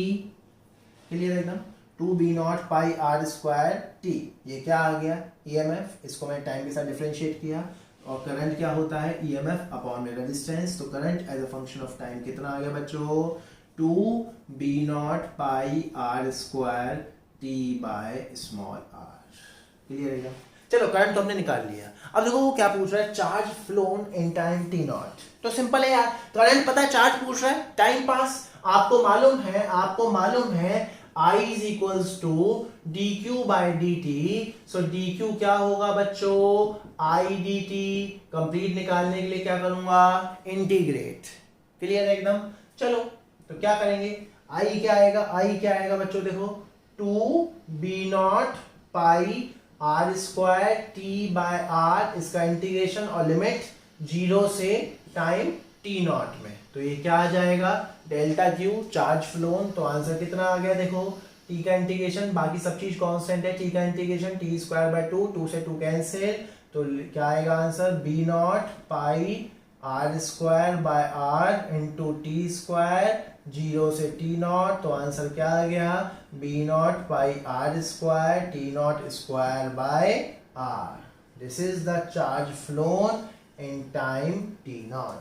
क्लियर एकदम, 2B0 पाई r²t। ये क्या आ गया, EMF। इसको मैंने टाइम के साथ डिफरेंशिएट किया। और करंट क्या होता है, EMF अपॉन में रेजिस्टेंस। तो current as a function of time कितना आ गया बच्चों, 2B0 pi r²t by small r, clear है। चलो करंट तो हमने निकाल लिया। अब देखो वो क्या पूछ रहा है, charge flown in time t0। तो सिंपल है यार, करंट पता है, चार्ज पूछ रहा है, टाइम पास आपको मालूम है I is equals to dq by dt। So dq क्या होगा बच्चों, I dt। कंप्लीट निकालने के लिए क्या करूंगा, इंटीग्रेट, क्लियर है एकदम। चलो तो क्या करेंगे, I क्या आएगा बच्चों, देखो 2B0 pi r²t bye r, इसका इंटीग्रेशन और लिमिट 0 से टाइम t0 में। तो ये क्या आ जाएगा, डेल्टा क्यू, चार्ज फ्लोन। तो आंसर कितना आ गया, देखो t का इंटीग्रेशन, बाकी सब चीज कांस्टेंट है, t का इंटीग्रेशन t²/2, 2 से 2 कैंसिल। तो क्या आएगा answer, B0 pi r² by r into t², 0 से t0। तो आंसर क्या आ गया, B0 pi r² t0² by r। This is the charge flown in time t0।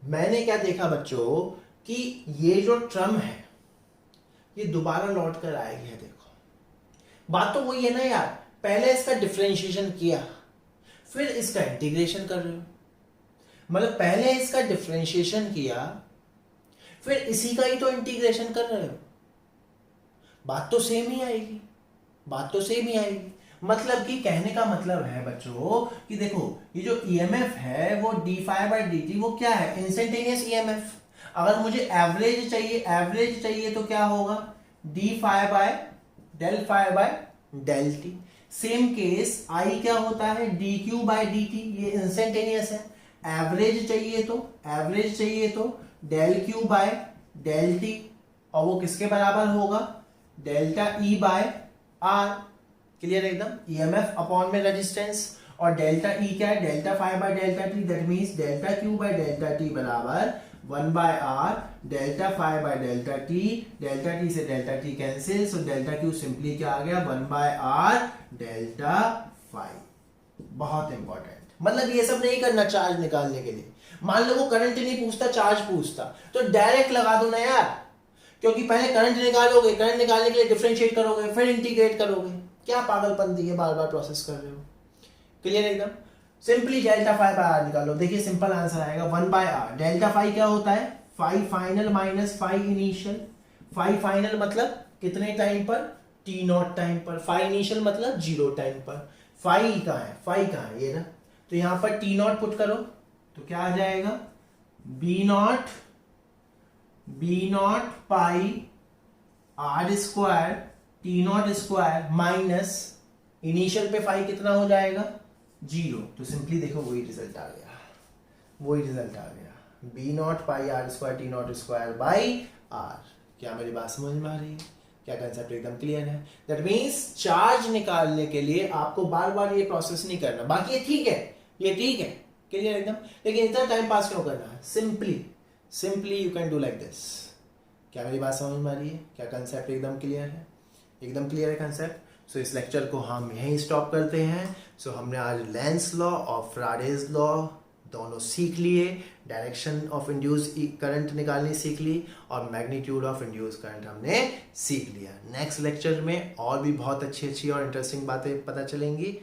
मैंने क्या देखा बच्चों कि ये जो टर्म है ये दोबारा लौट कर आएगी है। देखो बात तो वही है ना यार, पहले इसका डिफरेंशिएशन किया, फिर इसका इंटीग्रेशन कर रहे हो, मतलब पहले इसका डिफरेंशिएशन किया, फिर इसी का ही तो इंटीग्रेशन कर रहे हो। बात तो सेम ही आएगी, मतलब कि कहने का मतलब है बच्चों कि देखो ये जो EMF है वो d∅dt, वो क्या है, इंस्टेंटेनियस EMF। अगर मुझे एवरेज चाहिए तो क्या होगा, d∅ सेम केस I क्या होता है, dq/dt, ये इंस्टेंटेनियस है। एवरेज चाहिए तो ∆q/∆t, और वो किसके बराबर होगा, ∆E/r, क्लियर एकदम। EMF अपॉन में रेजिस्टेंस, और डेल्टा E क्या है, ∆ϕ/∆t, दैट मींस ∆q/∆t बराबर 1/r ∆ϕ/∆t। ∆t से ∆t कैंसिल, सो ∆q सिंपली क्या आ गया, 1/r ∆ϕ। बहुत इंपॉर्टेंट, मतलब ये सब नहीं करना चार्ज निकालने के लिए। मान लो वो करंट नहीं पूछता, चार्ज पूछता, तो डायरेक्ट लगा दो ना यार, क्योंकि पहले करंट निकालोगे, करंट निकालने के लिए डिफरेंशिएट करोगे, फिर इंटीग्रेट करोगे। क्या पागलपंती है, बार बार प्रोसेस कर रहे हो, क्लियर एकदम। सिंपली ∆ϕ/r निकालो, देखिए सिंपल आंसर आएगा 1/r। ∆ϕ क्या होता है, phi final minus phi initial. Phi final मतलब कितने टाइम पर, t0 टाइम पर। फाई इनिशियल मतलब 0 टाइम पर। फाई कहाँ है, ये ना, तो यहां पर t0 पुट करो तो क्या आ जाएगा, B0 pi r² t0² minus initial पे फाई कितना हो जाएगा, 0। तो सिंपली देखो वही रिजल्ट आ गया, B0 pi r² t0² by r। क्या मेरी बात समझ में आ रही है, क्या कंसेप्ट एकदम क्लियर है। दैट मींस चार्ज निकालने के लिए आपको बार बार ये प्रोसेस नहीं करना, बाकी ये ठीक है, क्लियर एकदम। लेकिन इतना टाइम पास क्यों करना है, simply you can do like this. क्या मेरी बात समझ में आ रही है, क्या कंसेप्ट एकदम क्लियर है, कंसेप्ट। सो इस लेक्चर को हम यहीं स्टॉप करते हैं। सो हमने आज लेंस लॉ और फ्राडेज लॉ दोनों सीख लिए, डायरेक्शन ऑफ इंड्यूस करंट निकालनी सीख ली, और मैग्नीट्यूड ऑफ इंड्यूस करंट हमने सीख लिया। नेक्स्ट लेक्चर में और भी बहुत अच्छी और इंटरेस्टिंग बातें पता चलेंगी।